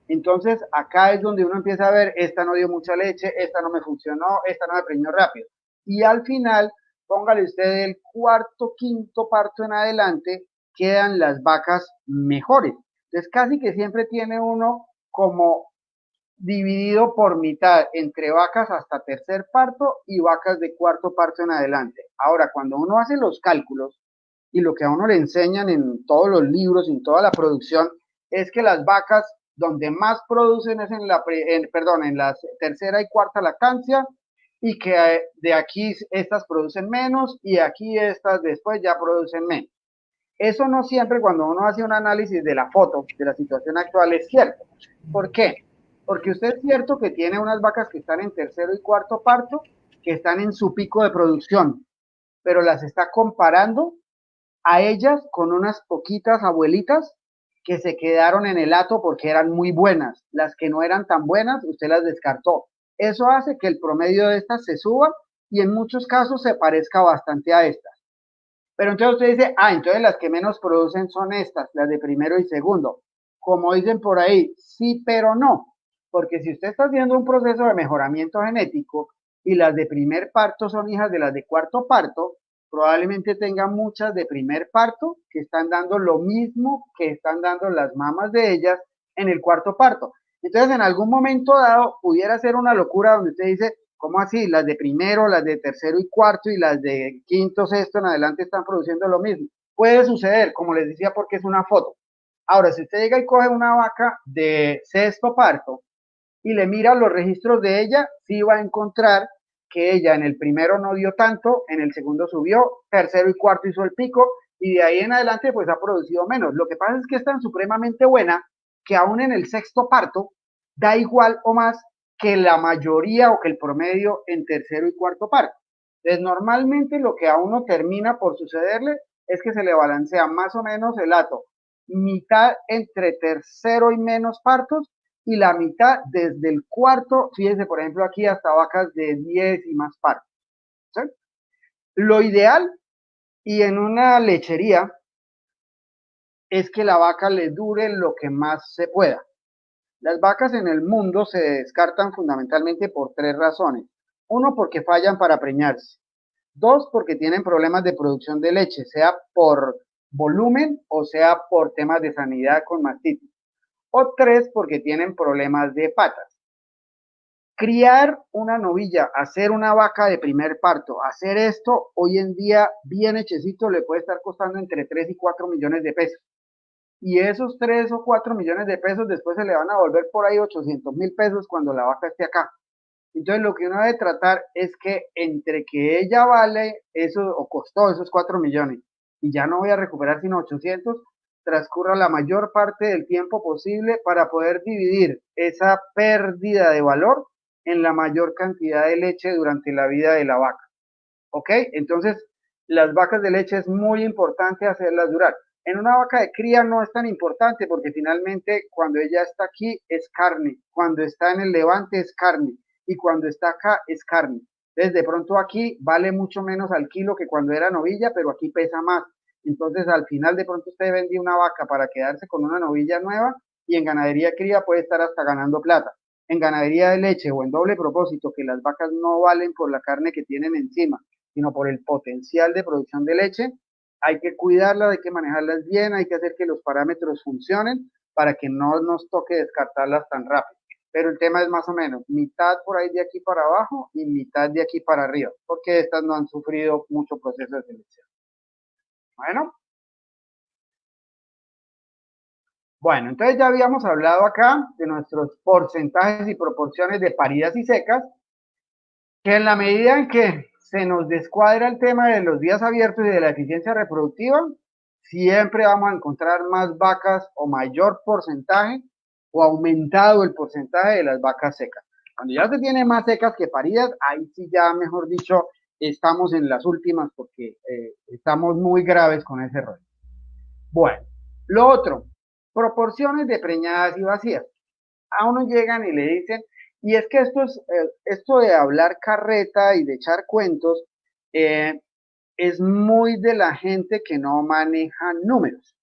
Entonces, acá es donde uno empieza a ver, esta no dio mucha leche, esta no me funcionó, esta no me preñó rápido. Y al final, póngale usted el cuarto, quinto parto en adelante, quedan las vacas mejores. Entonces, casi que siempre tiene uno como dividido por mitad entre vacas hasta tercer parto y vacas de cuarto parto en adelante. Ahora, cuando uno hace los cálculos y lo que a uno le enseñan en todos los libros, en toda la producción, es que las vacas donde más producen es en la tercera y cuarta lactancia, y que de aquí estas producen menos y aquí estas después ya producen menos. Eso no siempre, cuando uno hace un análisis de la foto, de la situación actual, es cierto. ¿Por qué? Porque usted es cierto que tiene unas vacas que están en tercero y cuarto parto, que están en su pico de producción, pero las está comparando a ellas con unas poquitas abuelitas que se quedaron en el hato porque eran muy buenas. Las que no eran tan buenas, usted las descartó. Eso hace que el promedio de estas se suba y en muchos casos se parezca bastante a estas. Pero entonces usted dice, entonces las que menos producen son estas, las de primero y segundo. Como dicen por ahí, sí, pero no. Porque si usted está haciendo un proceso de mejoramiento genético y las de primer parto son hijas de las de cuarto parto, probablemente tenga muchas de primer parto que están dando lo mismo que están dando las mamas de ellas en el cuarto parto. Entonces, en algún momento dado, pudiera ser una locura donde usted dice, ¿cómo así? Las de primero, las de tercero y cuarto y las de quinto, sexto en adelante están produciendo lo mismo. Puede suceder, como les decía, porque es una foto. Ahora, si usted llega y coge una vaca de sexto parto y le mira los registros de ella, sí va a encontrar que ella en el primero no dio tanto, en el segundo subió, tercero y cuarto hizo el pico, y de ahí en adelante pues ha producido menos. Lo que pasa es que es tan supremamente buena que aún en el sexto parto da igual o más que la mayoría o que el promedio en tercero y cuarto parto. Entonces, normalmente lo que a uno termina por sucederle es que se le balancea más o menos el hato, mitad entre tercero y menos partos, y la mitad desde el cuarto, fíjense por ejemplo aquí hasta vacas de 10 y más partos. ¿Sí? Lo ideal, y en una lechería, es que la vaca le dure lo que más se pueda. Las vacas en el mundo se descartan fundamentalmente por 3 razones. Uno, porque fallan para preñarse. 2, porque tienen problemas de producción de leche, sea por volumen o sea por temas de sanidad con mastitis. O 3, porque tienen problemas de patas. Criar una novilla, hacer una vaca de primer parto, hacer esto hoy en día bien hechecito le puede estar costando entre 3 y 4 millones de pesos. Y esos 3 o 4 millones de pesos después se le van a volver por ahí 800.000 pesos cuando la vaca esté acá. Entonces lo que uno debe tratar es que entre que ella vale eso o costó esos 4 millones y ya no voy a recuperar sino 800, transcurra la mayor parte del tiempo posible para poder dividir esa pérdida de valor en la mayor cantidad de leche durante la vida de la vaca. ¿Ok? Entonces, las vacas de leche es muy importante hacerlas durar. En una vaca de cría no es tan importante porque finalmente cuando ella está aquí es carne, cuando está en el levante es carne y cuando está acá es carne. Entonces, de pronto aquí vale mucho menos al kilo que cuando era novilla, pero aquí pesa más. Entonces, al final de pronto usted vendía una vaca para quedarse con una novilla nueva y en ganadería cría puede estar hasta ganando plata. En ganadería de leche o en doble propósito, que las vacas no valen por la carne que tienen encima, sino por el potencial de producción de leche, hay que cuidarlas, hay que manejarlas bien, hay que hacer que los parámetros funcionen para que no nos toque descartarlas tan rápido. Pero el tema es más o menos mitad por ahí de aquí para abajo y mitad de aquí para arriba, porque estas no han sufrido mucho proceso de selección. Bueno, entonces ya habíamos hablado acá de nuestros porcentajes y proporciones de paridas y secas, que en la medida en que se nos descuadra el tema de los días abiertos y de la eficiencia reproductiva, siempre vamos a encontrar más vacas o mayor porcentaje o aumentado el porcentaje de las vacas secas. Cuando ya se tiene más secas que paridas, ahí sí ya, mejor dicho, estamos en las últimas porque estamos muy graves con ese rollo. Bueno, lo otro, proporciones de preñadas y vacías. A uno llegan y le dicen, y es que esto de hablar carreta y de echar cuentos es muy de la gente que no maneja números.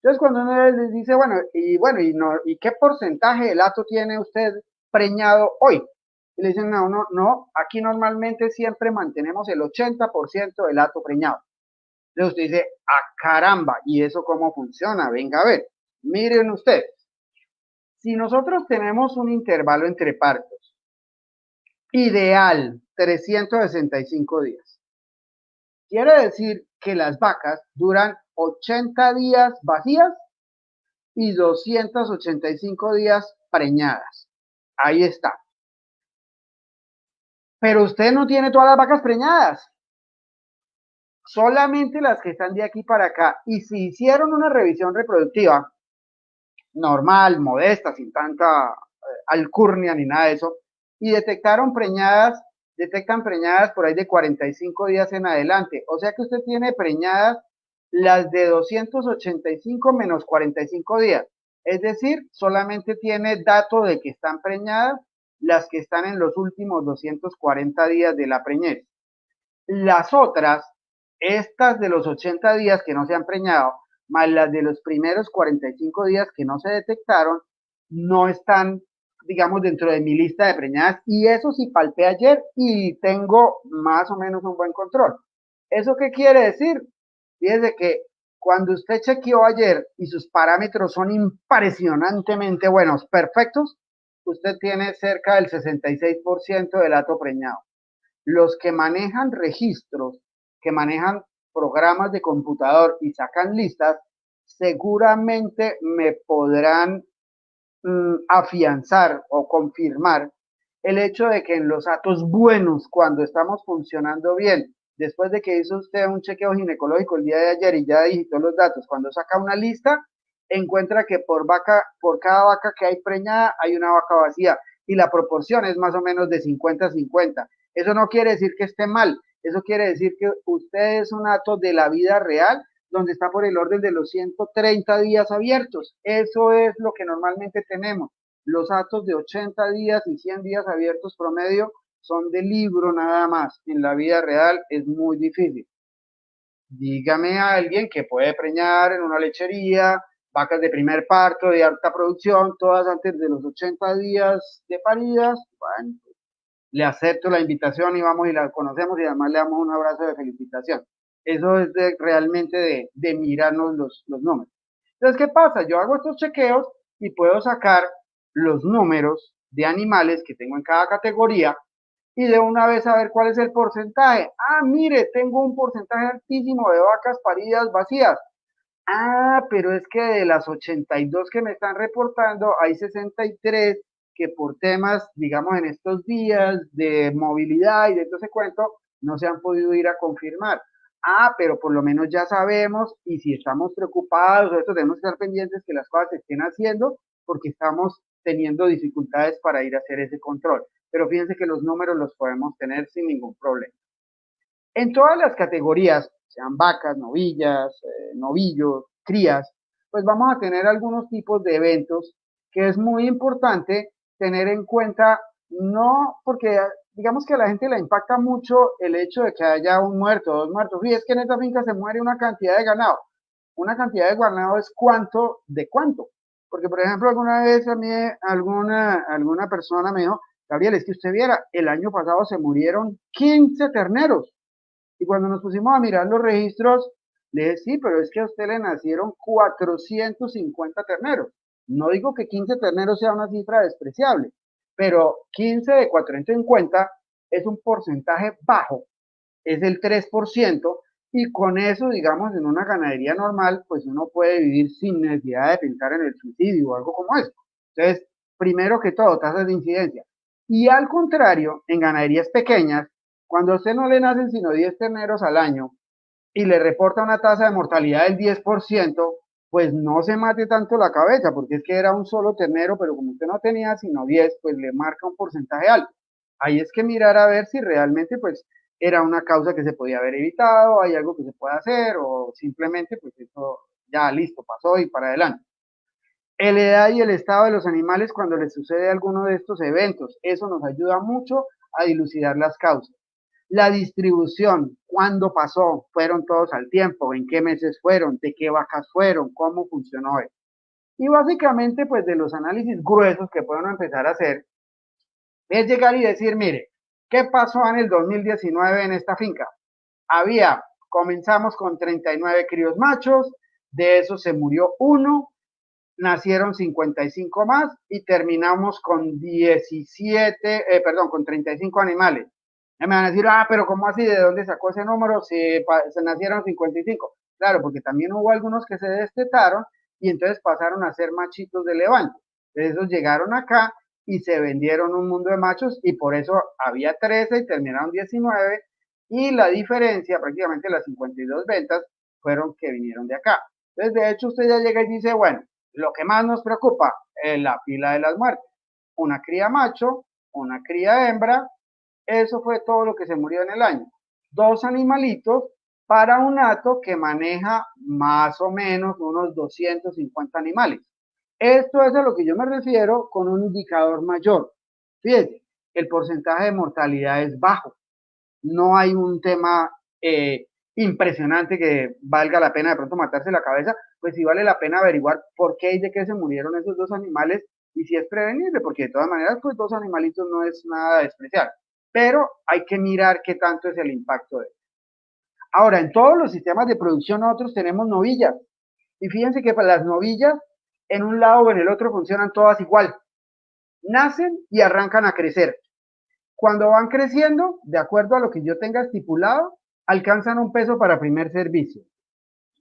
Entonces cuando uno les dice, ¿y qué porcentaje de lato tiene usted preñado hoy? Y le dicen, no, aquí normalmente siempre mantenemos el 80% del lato preñado. Entonces usted dice, caramba, ¿y eso cómo funciona? Venga a ver, miren ustedes. Si nosotros tenemos un intervalo entre partos, ideal 365 días, quiere decir que las vacas duran 80 días vacías y 285 días preñadas. Ahí está. Pero usted no tiene todas las vacas preñadas, solamente las que están de aquí para acá. Y si hicieron una revisión reproductiva normal, modesta, sin tanta alcurnia ni nada de eso, y detectan preñadas por ahí de 45 días en adelante. O sea que usted tiene preñadas las de 285 menos 45 días. Es decir, solamente tiene dato de que están preñadas las que están en los últimos 240 días de la preñez. Las otras, estas de los 80 días que no se han preñado, más las de los primeros 45 días que no se detectaron, no están, digamos, dentro de mi lista de preñadas. Y eso sí palpé ayer y tengo más o menos un buen control. ¿Eso qué quiere decir? Fíjese que cuando usted chequeó ayer y sus parámetros son impresionantemente buenos, perfectos, usted tiene cerca del 66% del hato preñado. Los que manejan registros, que manejan programas de computador y sacan listas, seguramente me podrán afianzar o confirmar el hecho de que en los datos buenos, cuando estamos funcionando bien, después de que hizo usted un chequeo ginecológico el día de ayer y ya digitó los datos, cuando saca una lista, encuentra que por cada vaca que hay preñada hay una vaca vacía y la proporción es más o menos de 50-50. Eso no quiere decir que esté mal, eso quiere decir que usted es un dato de la vida real donde está por el orden de los 130 días abiertos. Eso es lo que normalmente tenemos. Los datos de 80 días y 100 días abiertos promedio son de libro nada más. En la vida real es muy difícil. Dígame a alguien que puede preñar en una lechería, vacas de primer parto, de alta producción, todas antes de los 80 días de paridas. Bueno, le acepto la invitación y vamos y la conocemos y además le damos un abrazo de felicitación. Eso es realmente de mirarnos los números. Entonces, ¿qué pasa? Yo hago estos chequeos y puedo sacar los números de animales que tengo en cada categoría y de una vez saber cuál es el porcentaje. Ah, mire, tengo un porcentaje altísimo de vacas paridas vacías. Ah, pero es que de las 82 que me están reportando, hay 63 que por temas, digamos, en estos días de movilidad y de todo ese cuento, no se han podido ir a confirmar. Ah, pero por lo menos ya sabemos y si estamos preocupados, nosotros debemos estar pendientes que las cosas se estén haciendo porque estamos teniendo dificultades para ir a hacer ese control. Pero fíjense que los números los podemos tener sin ningún problema. En todas las categorías, sean vacas, novillas, novillos, crías, pues vamos a tener algunos tipos de eventos que es muy importante tener en cuenta, no porque digamos que a la gente le impacta mucho el hecho de que haya un muerto, dos muertos. Y es que en esta finca se muere una cantidad de ganado. Una cantidad de ganado es cuánto de cuánto. Porque, por ejemplo, alguna vez a mí alguna persona me dijo, Gabriel, es que usted viera, el año pasado se murieron 15 terneros. Y cuando nos pusimos a mirar los registros, le dije, sí, pero es que a usted le nacieron 450 terneros. No digo que 15 terneros sea una cifra despreciable, pero 15 de 450 es un porcentaje bajo, es el 3%, y con eso, digamos, en una ganadería normal, pues uno puede vivir sin necesidad de pensar en el suicidio o algo como eso. Entonces, primero que todo, tasas de incidencia. Y al contrario, en ganaderías pequeñas, cuando a usted no le nacen sino 10 terneros al año y le reporta una tasa de mortalidad del 10%, pues no se mate tanto la cabeza, porque es que era un solo ternero, pero como usted no tenía sino 10, pues le marca un porcentaje alto. Ahí es que mirar a ver si realmente pues era una causa que se podía haber evitado, hay algo que se puede hacer o simplemente pues eso ya listo, pasó y para adelante. La edad y el estado de los animales cuando les sucede alguno de estos eventos, eso nos ayuda mucho a dilucidar las causas. La distribución, cuándo pasó, fueron todos al tiempo, en qué meses fueron, de qué vacas fueron, cómo funcionó eso. Y básicamente, pues de los análisis gruesos que pueden empezar a hacer, es llegar y decir, mire, ¿qué pasó en el 2019 en esta finca? Comenzamos con 39 críos machos, de esos se murió uno, nacieron 55 más y terminamos con 35 animales. Me van a decir, pero ¿cómo así? ¿De dónde sacó ese número? Se nacieron 55. Claro, porque también hubo algunos que se destetaron y entonces pasaron a ser machitos de levante. Entonces esos llegaron acá y se vendieron un mundo de machos y por eso había 13 y terminaron 19 y la diferencia, prácticamente las 52 ventas, fueron que vinieron de acá. Entonces, de hecho, usted ya llega y dice, bueno, lo que más nos preocupa es la pila de las muertes. Una cría macho, una cría hembra, eso fue todo lo que se murió en el año. 2 animalitos para un hato que maneja más o menos unos 250 animales. Esto es a lo que yo me refiero con un indicador mayor. Fíjense, el porcentaje de mortalidad es bajo. No hay un tema impresionante que valga la pena de pronto matarse la cabeza, pues sí vale la pena averiguar por qué y de qué se murieron esos 2 animales y si es prevenible, porque de todas maneras, pues 2 animalitos no es nada especial, pero hay que mirar qué tanto es el impacto de eso. Ahora, en todos los sistemas de producción nosotros tenemos novillas, y fíjense que para las novillas, en un lado o en el otro funcionan todas igual, nacen y arrancan a crecer. Cuando van creciendo, de acuerdo a lo que yo tenga estipulado, alcanzan un peso para primer servicio.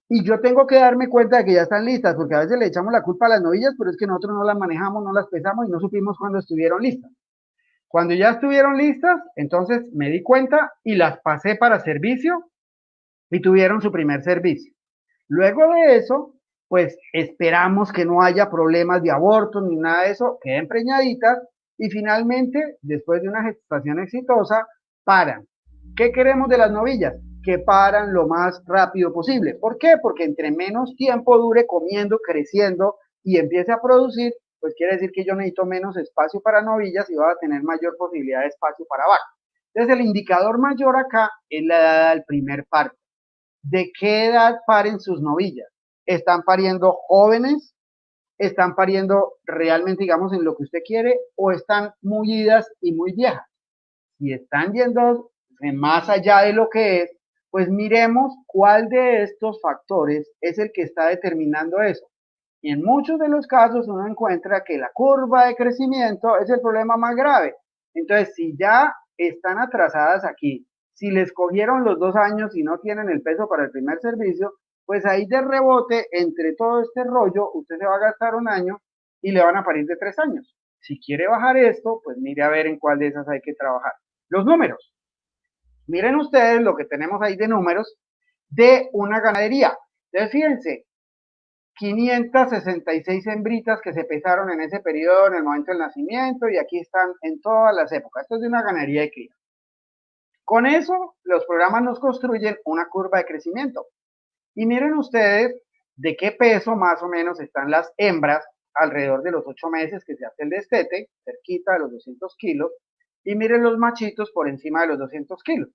Y yo tengo que darme cuenta de que ya están listas, porque a veces le echamos la culpa a las novillas, pero es que nosotros no las manejamos, no las pesamos y no supimos cuándo estuvieron listas. Cuando ya estuvieron listas, entonces me di cuenta y las pasé para servicio y tuvieron su primer servicio. Luego de eso, pues esperamos que no haya problemas de aborto ni nada de eso, queden preñaditas y finalmente, después de una gestación exitosa, paran. ¿Qué queremos de las novillas? Que paran lo más rápido posible. ¿Por qué? Porque entre menos tiempo dure comiendo, creciendo y empiece a producir, pues quiere decir que yo necesito menos espacio para novillas y va a tener mayor posibilidad de espacio para vacas. Entonces el indicador mayor acá es la edad del primer parto. ¿De qué edad paren sus novillas? ¿Están pariendo jóvenes? ¿Están pariendo realmente, digamos, en lo que usted quiere? ¿O están muy idas y muy viejas? Si están yendo más allá de lo que es, pues miremos cuál de estos factores es el que está determinando eso. Y en muchos de los casos uno encuentra que la curva de crecimiento es el problema más grave. Entonces, si ya están atrasadas aquí, si les cogieron los 2 años y no tienen el peso para el primer servicio, pues ahí de rebote, entre todo este rollo, usted se va a gastar 1 año y le van a parir de 3 años. Si quiere bajar esto, pues mire a ver en cuál de esas hay que trabajar. Los números. Miren ustedes lo que tenemos ahí de números de una ganadería. Entonces, fíjense, 566 hembritas que se pesaron en ese periodo en el momento del nacimiento y aquí están en todas las épocas. Esto es de una ganadería de cría. Con eso, los programas nos construyen una curva de crecimiento. Y miren ustedes de qué peso más o menos están las hembras alrededor de los 8 meses que se hace el destete, cerquita de los 200 kilos, y miren los machitos por encima de los 200 kilos.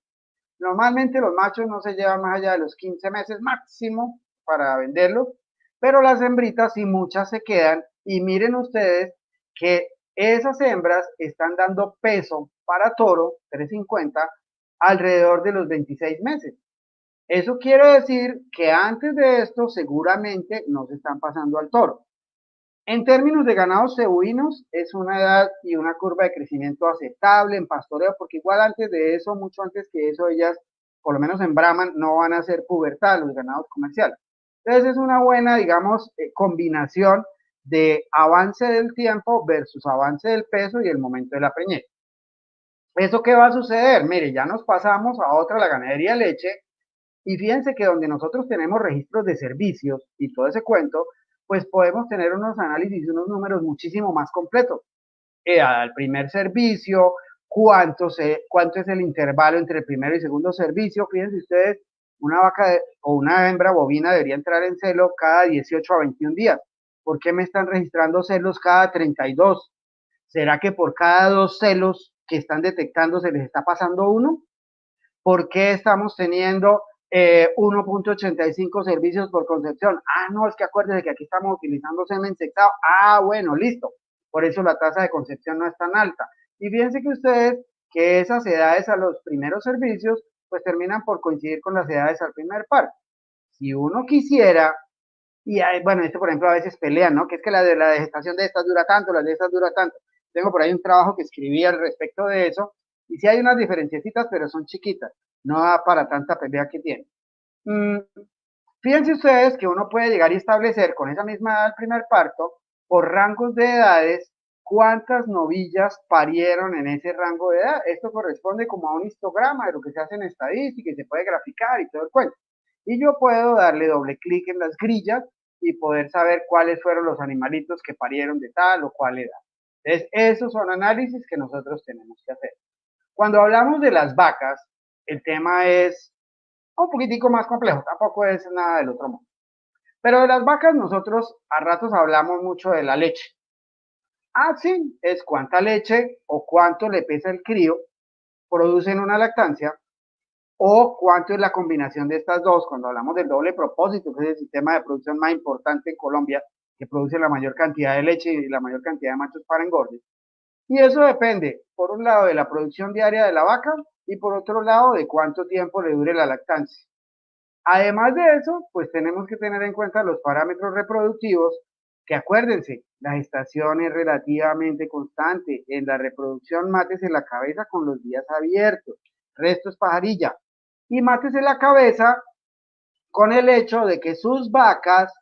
Normalmente los machos no se llevan más allá de los 15 meses máximo para venderlos, pero las hembritas sí muchas se quedan y miren ustedes que esas hembras están dando peso para toro 350 alrededor de los 26 meses. Eso quiere decir que antes de esto seguramente no se están pasando al toro. En términos de ganados cebuinos, es una edad y una curva de crecimiento aceptable en pastoreo, porque igual antes de eso, mucho antes que eso, ellas, por lo menos en Brahman, no van a hacer pubertad los ganados comerciales. Entonces es una buena, digamos, combinación de avance del tiempo versus avance del peso y el momento de la preñez. ¿Eso qué va a suceder? Mire, ya nos pasamos a otra, la ganadería de leche, y fíjense que donde nosotros tenemos registros de servicios y todo ese cuento, pues podemos tener unos análisis y unos números muchísimo más completos. Al primer servicio, cuánto es el intervalo entre el primero y segundo servicio. Fíjense ustedes, una vaca o una hembra bovina debería entrar en celo cada 18 a 21 días. ¿Por qué me están registrando celos cada 32? ¿Será que por cada 2 celos que están detectando se les está pasando uno? ¿Por qué estamos teniendo 1.85 servicios por concepción? Ah, no, es que acuérdense que aquí estamos utilizando semen sexado. Ah, bueno, listo. Por eso la tasa de concepción no es tan alta. Y fíjense que ustedes que esas edades a los primeros servicios pues terminan por coincidir con las edades al primer par. Si uno quisiera, y hay, bueno, esto por ejemplo a veces pelean, ¿no? Que es que la de la gestación de estas dura tanto, las de estas dura tanto. Tengo por ahí un trabajo que escribí al respecto de eso, y sí hay unas diferenciecitas, pero son chiquitas, no da para tanta pelea que tiene. Fíjense ustedes que uno puede llegar y establecer con esa misma edad del primer parto, por rangos de edades, cuántas novillas parieron en ese rango de edad. Esto corresponde como a un histograma de lo que se hace en estadística y se puede graficar y todo el cuento. Y yo puedo darle doble clic en las grillas y poder saber cuáles fueron los animalitos que parieron de tal o cual edad. Entonces, esos son análisis que nosotros tenemos que hacer. Cuando hablamos de las vacas, el tema es un poquitico más complejo, tampoco es nada del otro mundo. Pero de las vacas nosotros a ratos hablamos mucho de la leche. Ah, sí, es cuánta leche o cuánto le pesa el crío producen una lactancia o cuánto es la combinación de estas dos cuando hablamos del doble propósito, que es el sistema de producción más importante en Colombia, que produce la mayor cantidad de leche y la mayor cantidad de machos para engorde. Y eso depende, por un lado, de la producción diaria de la vaca y por otro lado, de cuánto tiempo le dure la lactancia. Además de eso, pues tenemos que tener en cuenta los parámetros reproductivos, que acuérdense, la gestación es relativamente constante. En la reproducción mátese la cabeza con los días abiertos, resto es pajarilla. Y mátese la cabeza con el hecho de que sus vacas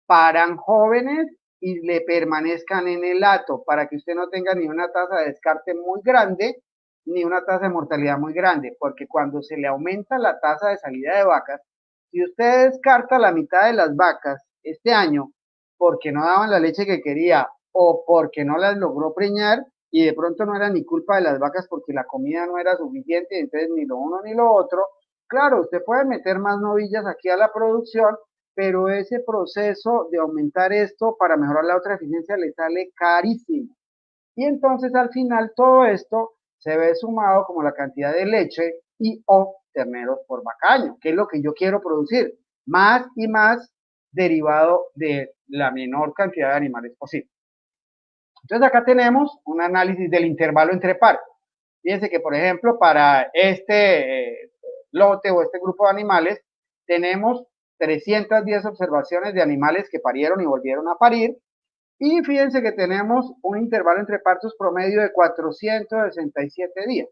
paran jóvenes y le permanezcan en el hato para que usted no tenga ni una tasa de descarte muy grande ni una tasa de mortalidad muy grande, porque cuando se le aumenta la tasa de salida de vacas, si usted descarta la mitad de las vacas este año porque no daban la leche que quería o porque no las logró preñar y de pronto no era ni culpa de las vacas porque la comida no era suficiente, entonces ni lo uno ni lo otro, claro, usted puede meter más novillas aquí a la producción, pero ese proceso de aumentar esto para mejorar la otra eficiencia le sale carísimo. Y entonces al final todo esto se ve sumado como la cantidad de leche y o terneros por vaca, que es lo que yo quiero producir, más y más derivado de la menor cantidad de animales posible. Entonces acá tenemos un análisis del intervalo entre partos. Fíjense que, por ejemplo, para lote o este grupo de animales, tenemos 310 observaciones de animales que parieron y volvieron a parir. Y fíjense que tenemos un intervalo entre partos promedio de 467 días.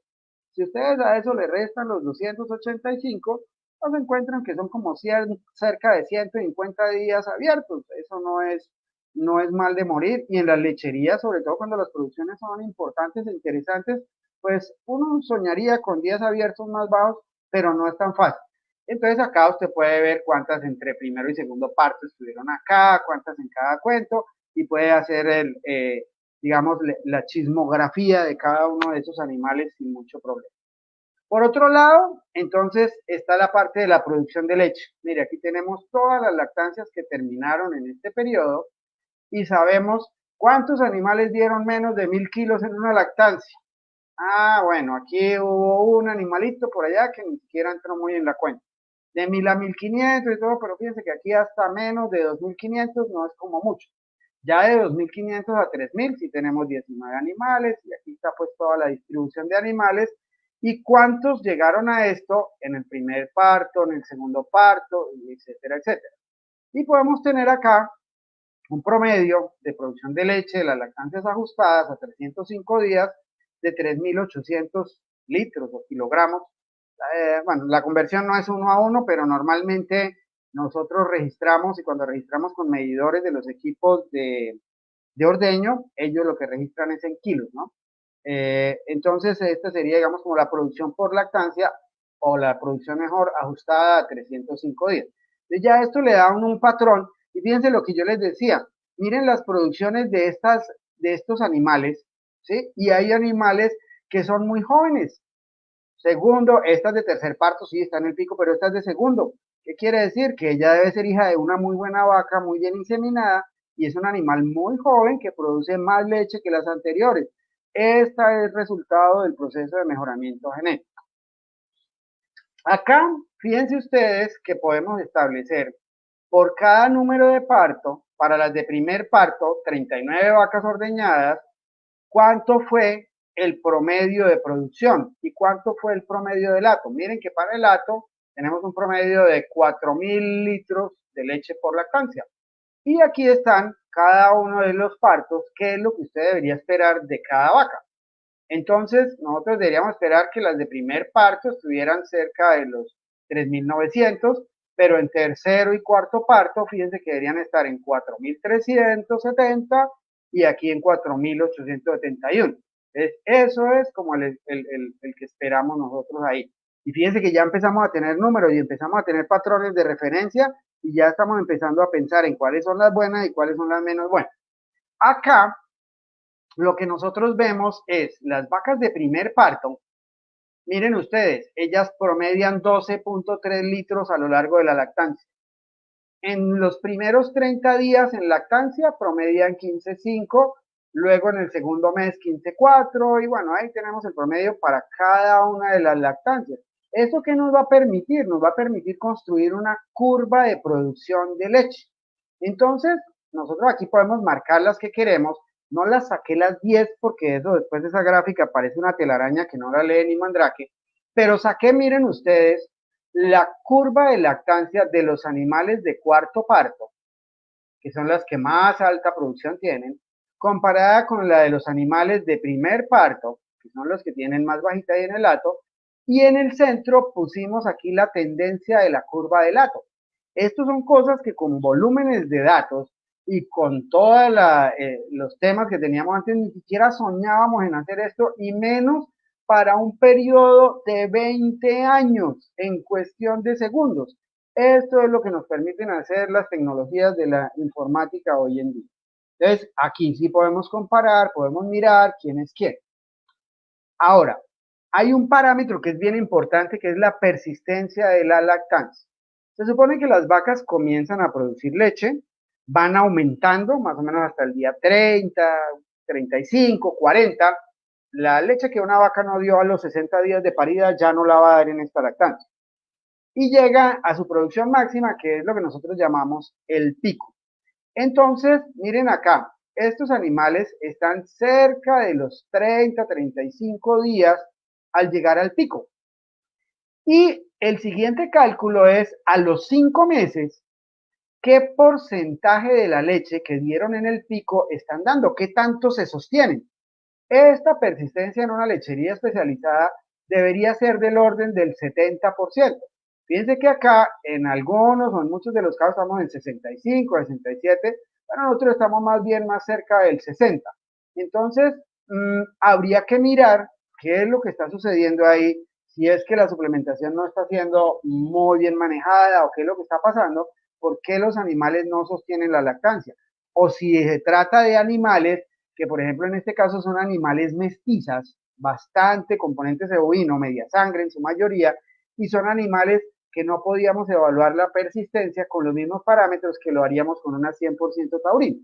Si ustedes a eso le restan los 285, pues encuentran que son como cerca de 150 días abiertos. Eso no es mal de morir. Y en las lecherías, sobre todo cuando las producciones son importantes e interesantes, pues uno soñaría con días abiertos más bajos, pero no es tan fácil. Entonces acá usted puede ver cuántas entre primero y segundo parto estuvieron acá, cuántas en cada cuento, y puede hacer digamos, la chismografía de cada uno de esos animales sin mucho problema. Por otro lado, entonces está la parte de la producción de leche. Mire, aquí tenemos todas las lactancias que terminaron en este periodo y sabemos cuántos animales dieron menos de 1000 kilos en una lactancia. Ah, bueno, aquí hubo un animalito por allá que ni siquiera entró muy en la cuenta. De 1000 a 1500 y todo, pero fíjense que aquí hasta menos de 2500 no es como mucho. Ya de 2500 a 3000 sí tenemos 19 animales y aquí está pues toda la distribución de animales y cuántos llegaron a esto en el primer parto, en el segundo parto, etcétera, etcétera. Y podemos tener acá un promedio de producción de leche de las lactancias ajustadas a 305 días de 3.800 litros o kilogramos. Bueno, la conversión no es 1 a 1, pero normalmente nosotros registramos y cuando registramos con medidores de los equipos de ordeño, ellos lo que registran es en kilos, ¿no? Entonces, esta sería, digamos, como la producción por lactancia o la producción mejor ajustada a 305 días. Entonces, ya esto le da un patrón y fíjense lo que yo les decía, miren las producciones de estos animales, ¿sí? Y hay animales que son muy jóvenes. Segundo, estas de tercer parto, sí, está en el pico, pero esta es de segundo. ¿Qué quiere decir? Que ella debe ser hija de una muy buena vaca, muy bien inseminada, y es un animal muy joven que produce más leche que las anteriores. Esta es resultado del proceso de mejoramiento genético. Acá, fíjense ustedes que podemos establecer por cada número de parto, para las de primer parto, 39 vacas ordeñadas, cuánto fue el promedio de producción y cuánto fue el promedio del hato. Miren que para el hato tenemos un promedio de 4000 litros de leche por lactancia. Y aquí están cada uno de los partos, qué es lo que usted debería esperar de cada vaca. Entonces, nosotros deberíamos esperar que las de primer parto estuvieran cerca de los 3900, pero en tercero y cuarto parto, fíjense que deberían estar en 4370 y aquí en 4871. Eso es como el que esperamos nosotros ahí. Y fíjense que ya empezamos a tener números y empezamos a tener patrones de referencia y ya estamos empezando a pensar en cuáles son las buenas y cuáles son las menos buenas. Acá lo que nosotros vemos es las vacas de primer parto. Miren ustedes, ellas promedian 12.3 litros a lo largo de la lactancia. En los primeros 30 días en lactancia promedian 15.5, luego en el segundo mes 15.4 y bueno, ahí tenemos el promedio para cada una de las lactancias. ¿Eso qué nos va a permitir? Nos va a permitir construir una curva de producción de leche. Entonces, nosotros aquí podemos marcar las que queremos. No las saqué las 10 porque eso después de esa gráfica parece una telaraña que no la lee ni Mandrake, pero saqué, miren ustedes, la curva de lactancia de los animales de cuarto parto, que son las que más alta producción tienen, comparada con la de los animales de primer parto, que son los que tienen más bajita ahí en el hato, y en el centro pusimos aquí la tendencia de la curva del hato. Estos son cosas que con volúmenes de datos y con todos los temas que teníamos antes, ni siquiera soñábamos en hacer esto, y menos para un periodo de 20 años en cuestión de segundos. Esto es lo que nos permiten hacer las tecnologías de la informática hoy en día. Entonces, aquí sí podemos comparar, podemos mirar quién es quién. Ahora, hay un parámetro que es bien importante, que es la persistencia de la lactancia. Se supone que las vacas comienzan a producir leche, van aumentando más o menos hasta el día 30, 35, 40. La leche que una vaca no dio a los 60 días de parida ya no la va a dar en esta lactancia. Y llega a su producción máxima, que es lo que nosotros llamamos el pico. Entonces, miren acá, estos animales están cerca de los 30, 35 días al llegar al pico. Y el siguiente cálculo es a los 5 meses, ¿qué porcentaje de la leche que dieron en el pico están dando? ¿Qué tanto se sostienen? Esta persistencia en una lechería especializada debería ser del orden del 70%. Fíjense que acá en algunos o en muchos de los casos estamos en 65, 67, pero nosotros estamos más bien más cerca del 60. Entonces, habría que mirar qué es lo que está sucediendo ahí, si es que la suplementación no está siendo muy bien manejada o qué es lo que está pasando, por qué los animales no sostienen la lactancia. O si se trata de animales que por ejemplo en este caso son animales mestizas, bastante componentes de bovino, media sangre en su mayoría, y son animales que no podíamos evaluar la persistencia con los mismos parámetros que lo haríamos con una 100% taurina.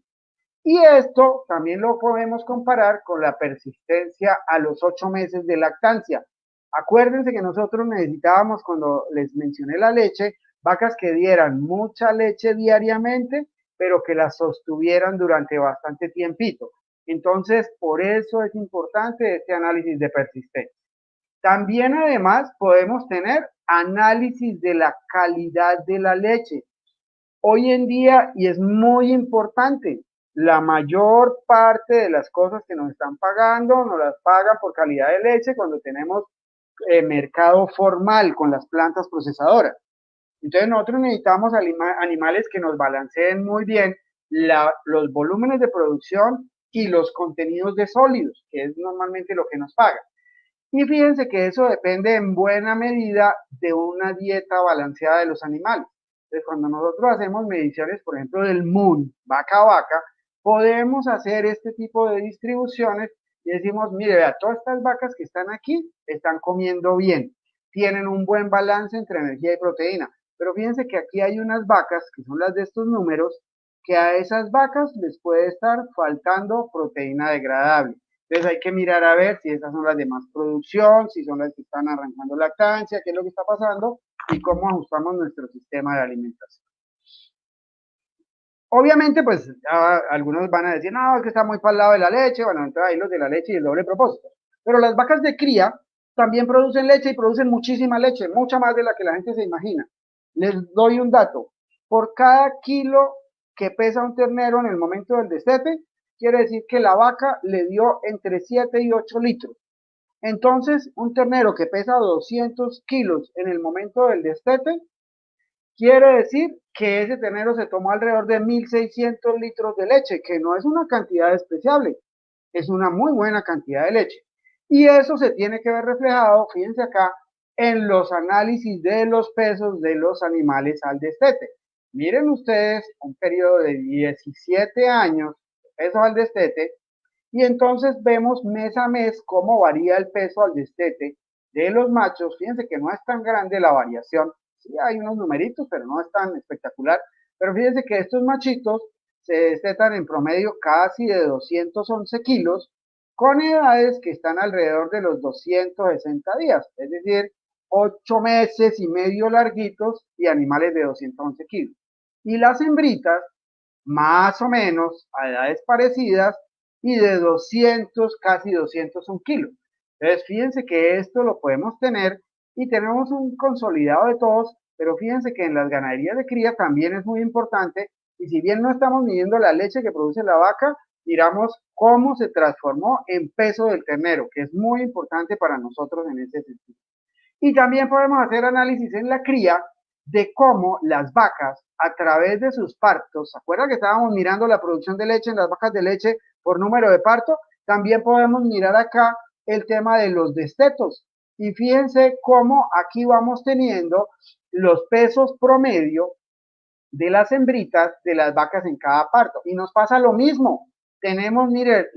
Y esto también lo podemos comparar con la persistencia a los 8 meses de lactancia. Acuérdense que nosotros necesitábamos, cuando les mencioné la leche, vacas que dieran mucha leche diariamente, pero que la sostuvieran durante bastante tiempito. Entonces, por eso es importante este análisis de persistencia. También, además, podemos tener análisis de la calidad de la leche. Hoy en día, y es muy importante, la mayor parte de las cosas que nos están pagando, nos las pagan por calidad de leche cuando tenemos mercado formal con las plantas procesadoras. Entonces nosotros necesitamos animales que nos balanceen muy bien los volúmenes de producción y los contenidos de sólidos, que es normalmente lo que nos pagan. Y fíjense que eso depende en buena medida de una dieta balanceada de los animales. Entonces, cuando nosotros hacemos mediciones, por ejemplo, del MUN, vaca a vaca, podemos hacer este tipo de distribuciones y decimos, mire, vea, todas estas vacas que están aquí están comiendo bien, tienen un buen balance entre energía y proteína. Pero fíjense que aquí hay unas vacas, que son las de estos números, que a esas vacas les puede estar faltando proteína degradable. Entonces hay que mirar a ver si esas son las de más producción, si son las que están arrancando lactancia, qué es lo que está pasando y cómo ajustamos nuestro sistema de alimentación. Obviamente, pues algunos van a decir, no, es que está muy para el lado de la leche, bueno, entonces ahí los de la leche y el doble propósito. Pero las vacas de cría también producen leche y producen muchísima leche, mucha más de la que la gente se imagina. Les doy un dato. Por cada kilo que pesa un ternero en el momento del destete, quiere decir que la vaca le dio entre 7 y 8 litros. Entonces, un ternero que pesa 200 kilos en el momento del destete, quiere decir que ese ternero se tomó alrededor de 1.600 litros de leche, que no es una cantidad despreciable, es una muy buena cantidad de leche. Y eso se tiene que ver reflejado, fíjense acá, en los análisis de los pesos de los animales al destete. Miren ustedes un periodo de 17 años, peso al destete, y entonces vemos mes a mes cómo varía el peso al destete de los machos. Fíjense que no es tan grande la variación, sí hay unos numeritos, pero no es tan espectacular. Pero fíjense que estos machitos se destetan en promedio casi de 211 kilos, con edades que están alrededor de los 260 días, es decir, 8 meses y medio larguitos y animales de 211 kilos. Y las hembritas, más o menos a edades parecidas, y de 200, casi 201 kilos. Entonces, fíjense que esto lo podemos tener y tenemos un consolidado de todos, pero fíjense que en las ganaderías de cría también es muy importante y si bien no estamos midiendo la leche que produce la vaca, miramos cómo se transformó en peso del ternero, que es muy importante para nosotros en ese sentido. Y también podemos hacer análisis en la cría de cómo las vacas, a través de sus partos, ¿se acuerdan que estábamos mirando la producción de leche en las vacas de leche por número de parto? También podemos mirar acá el tema de los destetos. Y fíjense cómo aquí vamos teniendo los pesos promedio de las hembritas de las vacas en cada parto. Y nos pasa lo mismo. Tenemos, mire,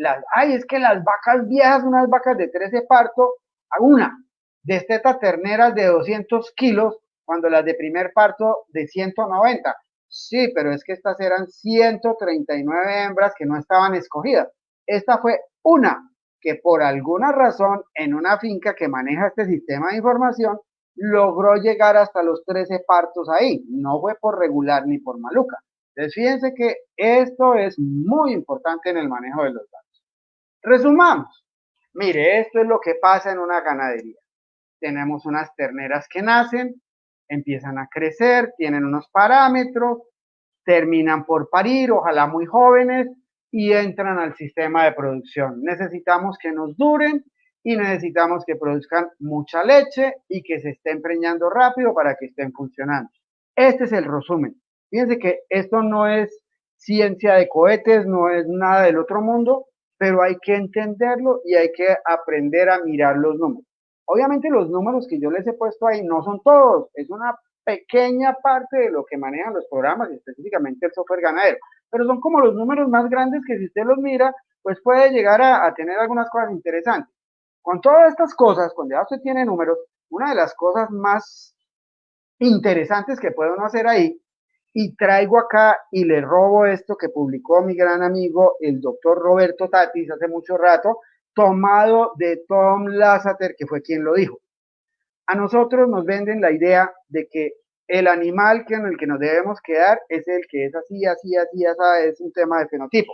es que las vacas viejas, unas vacas de 13 partos, a una, desteta terneras de 200 kilos, cuando las de primer parto de 190. Sí, pero es que estas eran 139 hembras que no estaban escogidas. Esta fue una que por alguna razón en una finca que maneja este sistema de información logró llegar hasta los 13 partos ahí. No fue por regular ni por maluca. Entonces fíjense que esto es muy importante en el manejo de los datos. Resumamos. Mire, esto es lo que pasa en una ganadería. tenemos unas terneras que nacen, empiezan a crecer, tienen unos parámetros, terminan por parir, ojalá muy jóvenes, y entran al sistema de producción. Necesitamos que nos duren y necesitamos que produzcan mucha leche y que se estén preñando rápido para que estén funcionando. Este es el resumen. Fíjense que esto no es ciencia de cohetes, no es nada del otro mundo, pero hay que entenderlo y hay que aprender a mirar los números. Obviamente los números que yo les he puesto ahí no son todos, es una pequeña parte de lo que manejan los programas y específicamente el software ganadero, pero son como los números más grandes que si usted los mira, pues puede llegar a tener algunas cosas interesantes. Con todas estas cosas, cuando ya usted tiene números, una de las cosas más interesantes que puede uno hacer ahí, y traigo acá y le robo esto que publicó mi gran amigo el doctor Roberto Tatis hace mucho rato, tomado de Tom Lasseter, que fue quien lo dijo. A nosotros nos venden la idea de que el animal en el que nos debemos quedar es el que es así, así, así, así, es un tema de fenotipo.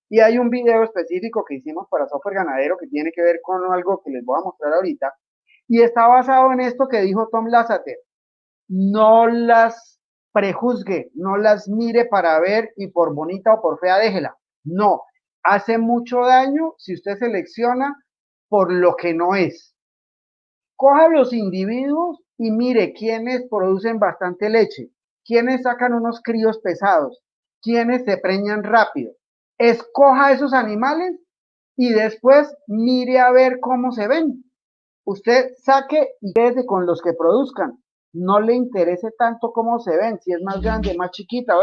Y hay un video específico que hicimos para software ganadero que tiene que ver con algo que les voy a mostrar ahorita, y está basado en esto que dijo Tom Lasseter. No las prejuzgue, no las mire para ver y por bonita o por fea déjela. No, hace mucho daño si usted selecciona por lo que no es. Coja los individuos y mire quiénes producen bastante leche, quiénes sacan unos críos pesados, quiénes se preñan rápido. Escoja esos animales y después mire a ver cómo se ven. Usted saque y quédese con los que produzcan. No le interese tanto cómo se ven, si es más grande, más chiquita,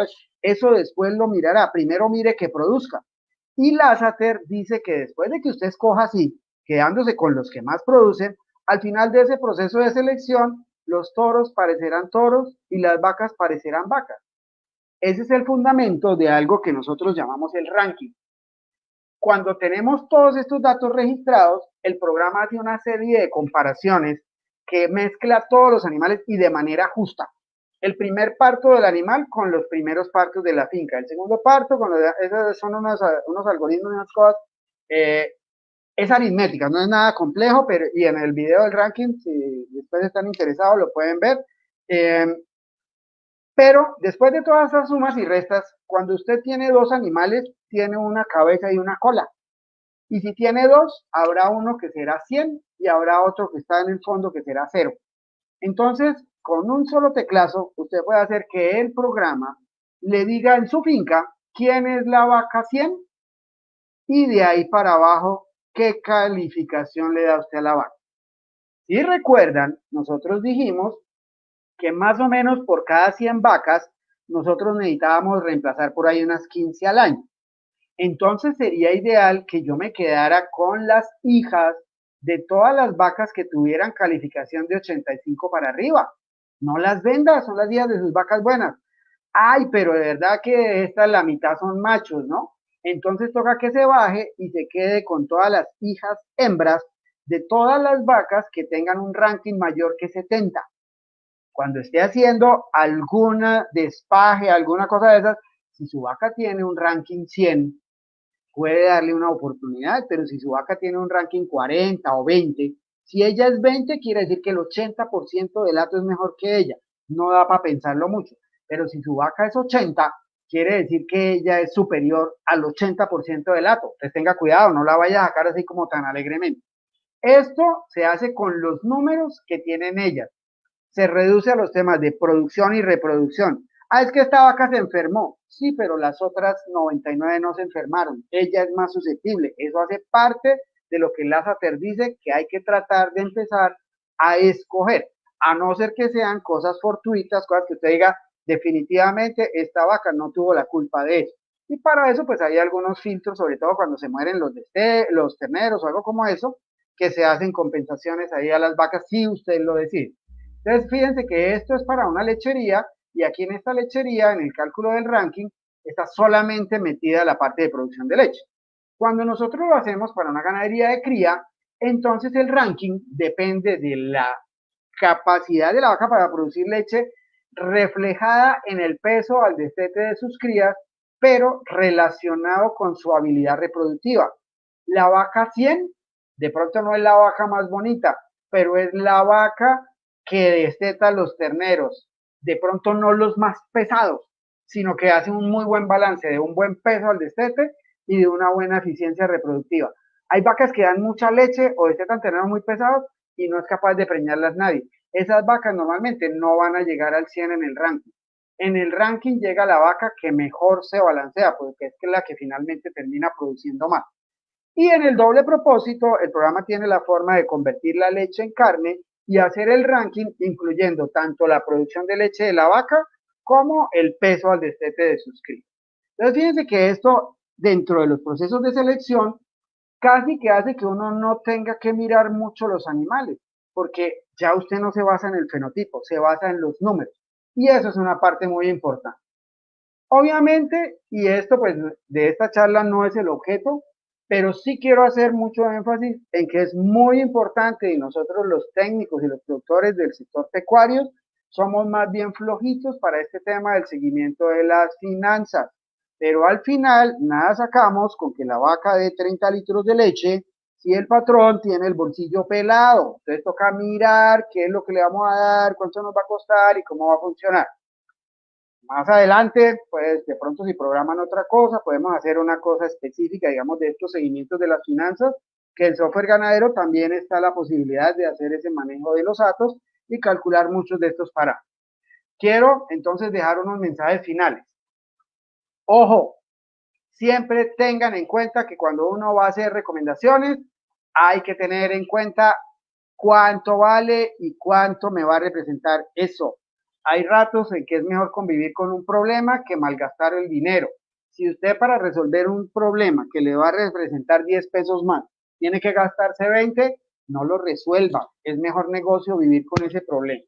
eso después lo mirará. Primero mire que produzca. Y Lasseter dice que después de que usted escoja así, quedándose con los que más producen, al final de ese proceso de selección, los toros parecerán toros y las vacas parecerán vacas. Ese es el fundamento de algo que nosotros llamamos el ranking. Cuando tenemos todos estos datos registrados, el programa hace una serie de comparaciones que mezcla todos los animales y de manera justa. El primer parto del animal con los primeros partos de la finca. El segundo parto, esos son unos algoritmos y unas cosas. Es aritmética, no es nada complejo, pero y en el video del ranking, si después están interesados, lo pueden ver. Pero después de todas esas sumas y restas, cuando usted tiene dos animales, tiene una cabeza y una cola. Y si tiene dos, habrá uno que será 100 y habrá otro que está en el fondo que será 0. Entonces, con un solo teclazo, usted puede hacer que el programa le diga en su finca quién es la vaca 100 y de ahí para abajo qué calificación le da usted a la vaca. Si recuerdan, nosotros dijimos que más o menos por cada 100 vacas, nosotros necesitábamos reemplazar por ahí unas 15 al año. Entonces sería ideal que yo me quedara con las hijas de todas las vacas que tuvieran calificación de 85 para arriba. No las vendas, son las hijas de sus vacas buenas. Ay, pero de verdad que estas la mitad son machos, ¿no? Entonces toca que se baje y se quede con todas las hijas hembras de todas las vacas que tengan un ranking mayor que 70. Cuando esté haciendo alguna despaje, alguna cosa de esas, si su vaca tiene un ranking 100, puede darle una oportunidad, pero si su vaca tiene un ranking 40 o 20, si ella es 20, quiere decir que el 80% del hato es mejor que ella. No da para pensarlo mucho. Pero si su vaca es 80, quiere decir que ella es superior al 80% del hato. Entonces tenga cuidado, no la vaya a sacar así como tan alegremente. Esto se hace con los números que tienen ellas. Se reduce a los temas de producción y reproducción. Ah, es que esta vaca se enfermó. Sí, pero las otras 99 no se enfermaron. Ella es más susceptible. Eso hace parte de lo que Lasseter dice que hay que tratar de empezar a escoger, a no ser que sean cosas fortuitas, cosas que usted diga, definitivamente esta vaca no tuvo la culpa de eso. Y para eso, pues hay algunos filtros, sobre todo cuando se mueren los terneros o algo como eso, que se hacen compensaciones ahí a las vacas si usted lo decide. Entonces, fíjense que esto es para una lechería y aquí en esta lechería, en el cálculo del ranking, está solamente metida la parte de producción de leche. Cuando nosotros lo hacemos para una ganadería de cría, entonces el ranking depende de la capacidad de la vaca para producir leche reflejada en el peso al destete de sus crías, pero relacionado con su habilidad reproductiva. La vaca 100 de pronto no es la vaca más bonita, pero es la vaca que desteta los terneros, de pronto no los más pesados, sino que hace un muy buen balance de un buen peso al destete y de una buena eficiencia reproductiva. Hay vacas que dan mucha leche o destetan terneros muy pesados y no es capaz de preñarlas nadie. Esas vacas normalmente no van a llegar al 100 en el ranking. En el ranking llega la vaca que mejor se balancea, porque es la que finalmente termina produciendo más. Y en el doble propósito, el programa tiene la forma de convertir la leche en carne y hacer el ranking incluyendo tanto la producción de leche de la vaca como el peso al destete de sus crías. Entonces, fíjense que esto, dentro de los procesos de selección, casi que hace que uno no tenga que mirar mucho los animales, porque ya usted no se basa en el fenotipo, se basa en los números. Y eso es una parte muy importante. Obviamente, y esto pues de esta charla no es el objeto, pero sí quiero hacer mucho énfasis en que es muy importante y nosotros los técnicos y los productores del sector pecuario somos más bien flojitos para este tema del seguimiento de las finanzas. Pero al final, nada sacamos con que la vaca dé 30 litros de leche si el patrón tiene el bolsillo pelado. Entonces toca mirar qué es lo que le vamos a dar, cuánto nos va a costar y cómo va a funcionar. Más adelante, pues de pronto si programan otra cosa, podemos hacer una cosa específica, digamos, de estos seguimientos de las finanzas, que el software ganadero también está la posibilidad de hacer ese manejo de los datos y calcular muchos de estos parámetros. Quiero entonces dejar unos mensajes finales. Ojo, siempre tengan en cuenta que cuando uno va a hacer recomendaciones, hay que tener en cuenta cuánto vale y cuánto me va a representar eso. Hay ratos en que es mejor convivir con un problema que malgastar el dinero. Si usted para resolver un problema que le va a representar 10 pesos más, tiene que gastarse 20, no lo resuelva. Es mejor negocio vivir con ese problema.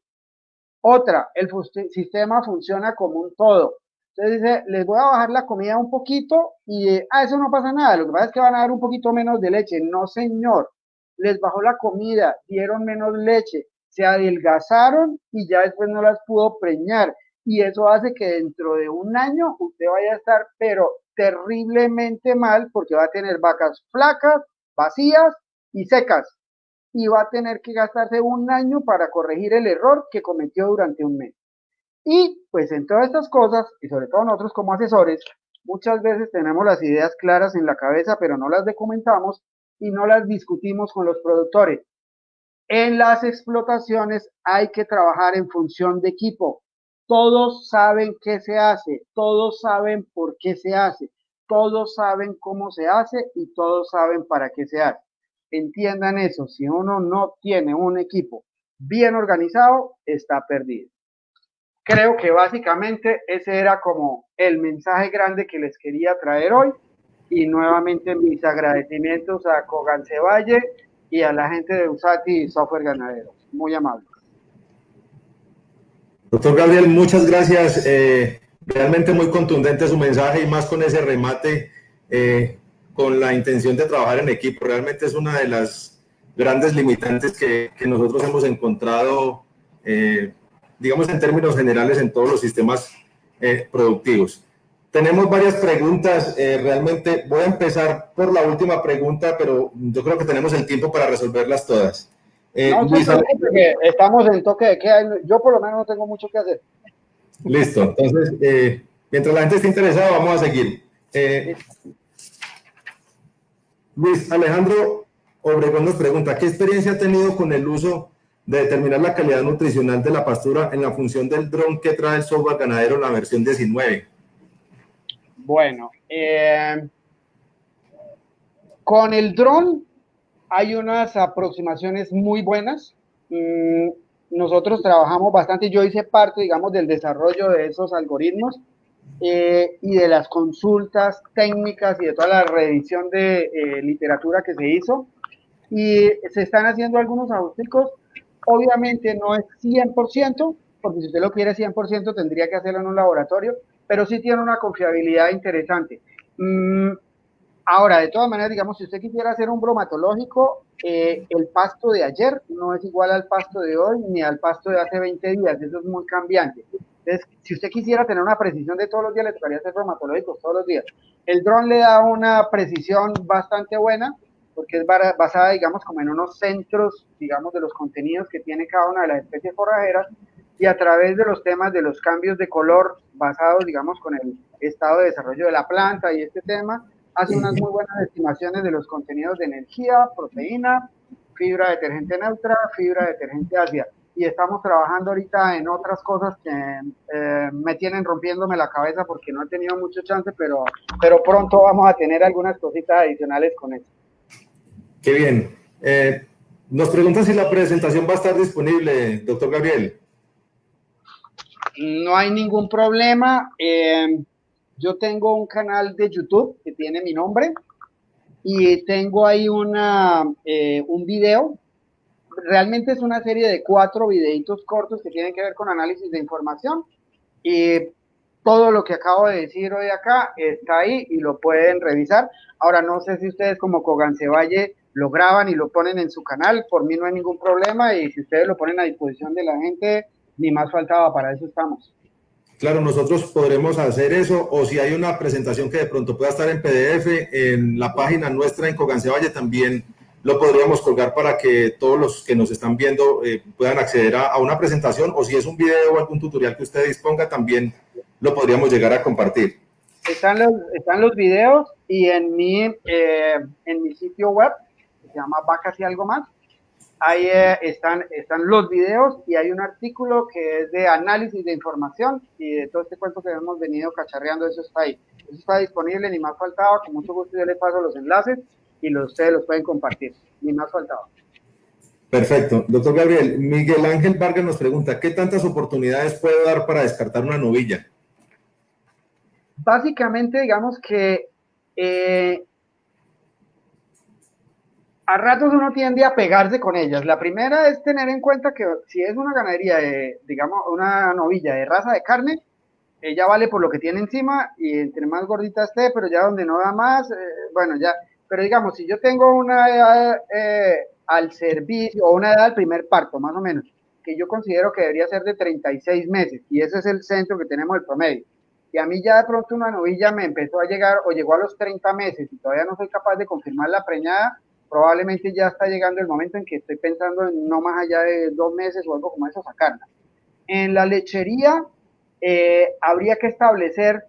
Otra, el sistema funciona como un todo. Entonces dice, les voy a bajar la comida un poquito y eso no pasa nada. Lo que pasa es que van a dar un poquito menos de leche. No, señor. Les bajó la comida, dieron menos leche, se adelgazaron y ya después no las pudo preñar. Y eso hace que dentro de un año usted vaya a estar, pero terriblemente mal, porque va a tener vacas flacas, vacías y secas. Y va a tener que gastarse un año para corregir el error que cometió durante un mes. Y pues en todas estas cosas, y sobre todo nosotros como asesores, muchas veces tenemos las ideas claras en la cabeza, pero no las documentamos y no las discutimos con los productores. En las explotaciones hay que trabajar en función de equipo. Todos saben qué se hace, todos saben por qué se hace, todos saben cómo se hace y todos saben para qué se hace. Entiendan eso, si uno no tiene un equipo bien organizado, está perdido. Creo que básicamente ese era como el mensaje grande que les quería traer hoy. Y nuevamente mis agradecimientos a Cogance Valle y a la gente de Usati Software Ganadero. Muy amable. Doctor Gabriel, muchas gracias. Realmente muy contundente su mensaje y más con ese remate, con la intención de trabajar en equipo. Realmente es una de las grandes limitantes que nosotros hemos encontrado, digamos en términos generales, en todos los sistemas productivos. Tenemos varias preguntas. Realmente voy a empezar por la última pregunta, pero yo creo que tenemos el tiempo para resolverlas todas. No se preocupe que estamos en toque de queda. Yo por lo menos no tengo mucho que hacer. Listo. Entonces, mientras la gente esté interesada, vamos a seguir. Luis Alejandro Obregón nos pregunta, ¿qué experiencia ha tenido con el uso de determinar la calidad nutricional de la pastura en la función del dron que trae el software ganadero en la versión 19? Bueno, con el dron hay unas aproximaciones muy buenas. Nosotros trabajamos bastante, yo hice parte, digamos, del desarrollo de esos algoritmos y de las consultas técnicas y de toda la revisión de literatura que se hizo. Y se están haciendo algunos ajustes. Obviamente no es 100%, porque si usted lo quiere 100% tendría que hacerlo en un laboratorio, pero sí tiene una confiabilidad interesante. Ahora, de todas maneras, digamos, si usted quisiera hacer un bromatológico, el pasto de ayer no es igual al pasto de hoy ni al pasto de hace 20 días, eso es muy cambiante. Entonces, si usted quisiera tener una precisión de todos los días, le tocaría hacer bromatológicos todos los días. El dron le da una precisión bastante buena, porque es basada, digamos, como en unos centros, digamos, de los contenidos que tiene cada una de las especies forrajeras, y a través de los temas de los cambios de color basados, digamos, con el estado de desarrollo de la planta y este tema, hace unas muy buenas estimaciones de los contenidos de energía, proteína, fibra detergente neutra, fibra detergente ácida. Y estamos trabajando ahorita en otras cosas que me tienen rompiéndome la cabeza porque no he tenido mucho chance, pero pronto vamos a tener algunas cositas adicionales con eso. Qué bien. Nos preguntan si la presentación va a estar disponible, doctor Gabriel. No hay ningún problema. Yo tengo un canal de YouTube que tiene mi nombre y tengo ahí un video. Realmente es una serie de 4 videitos cortos que tienen que ver con análisis de información, y todo lo que acabo de decir hoy acá está ahí y lo pueden revisar. Ahora, no sé si ustedes como Cogancevalle lo graban y lo ponen en su canal, por mí no hay ningún problema, y si ustedes lo ponen a disposición de la gente, ni más faltaba, para eso estamos. Claro, nosotros podremos hacer eso, o si hay una presentación que de pronto pueda estar en PDF, en la página nuestra en Cogancevalle también lo podríamos colgar para que todos los que nos están viendo puedan acceder a una presentación, o si es un video o algún tutorial que usted disponga, también lo podríamos llegar a compartir. Están los videos, y en mi sitio web, que se llama Vacas y Algo Más, ahí están los videos, y hay un artículo que es de análisis de información, y de todo este cuento que hemos venido cacharreando, eso está ahí. Eso está disponible, ni más faltaba. Con mucho gusto yo les paso los enlaces y ustedes los pueden compartir, ni más faltaba. Perfecto. Doctor Gabriel, Miguel Ángel Vargas nos pregunta, ¿qué tantas oportunidades puede dar para descartar una novilla? Básicamente, digamos que a ratos uno tiende a pegarse con ellas. La primera es tener en cuenta que si es una ganadería digamos, una novilla de raza de carne, ella vale por lo que tiene encima, y entre más gordita esté, pero ya donde no da más, bueno, ya. Pero digamos, si yo tengo una edad al servicio, o una edad al primer parto, más o menos, que yo considero que debería ser de 36 meses, y ese es el centro que tenemos, el promedio. Y a mí ya de pronto una novilla me empezó a llegar, o llegó a los 30 meses, y todavía no soy capaz de confirmar la preñada, probablemente ya está llegando el momento en que estoy pensando en no más allá de 2 meses o algo como eso sacarla. En la lechería habría que establecer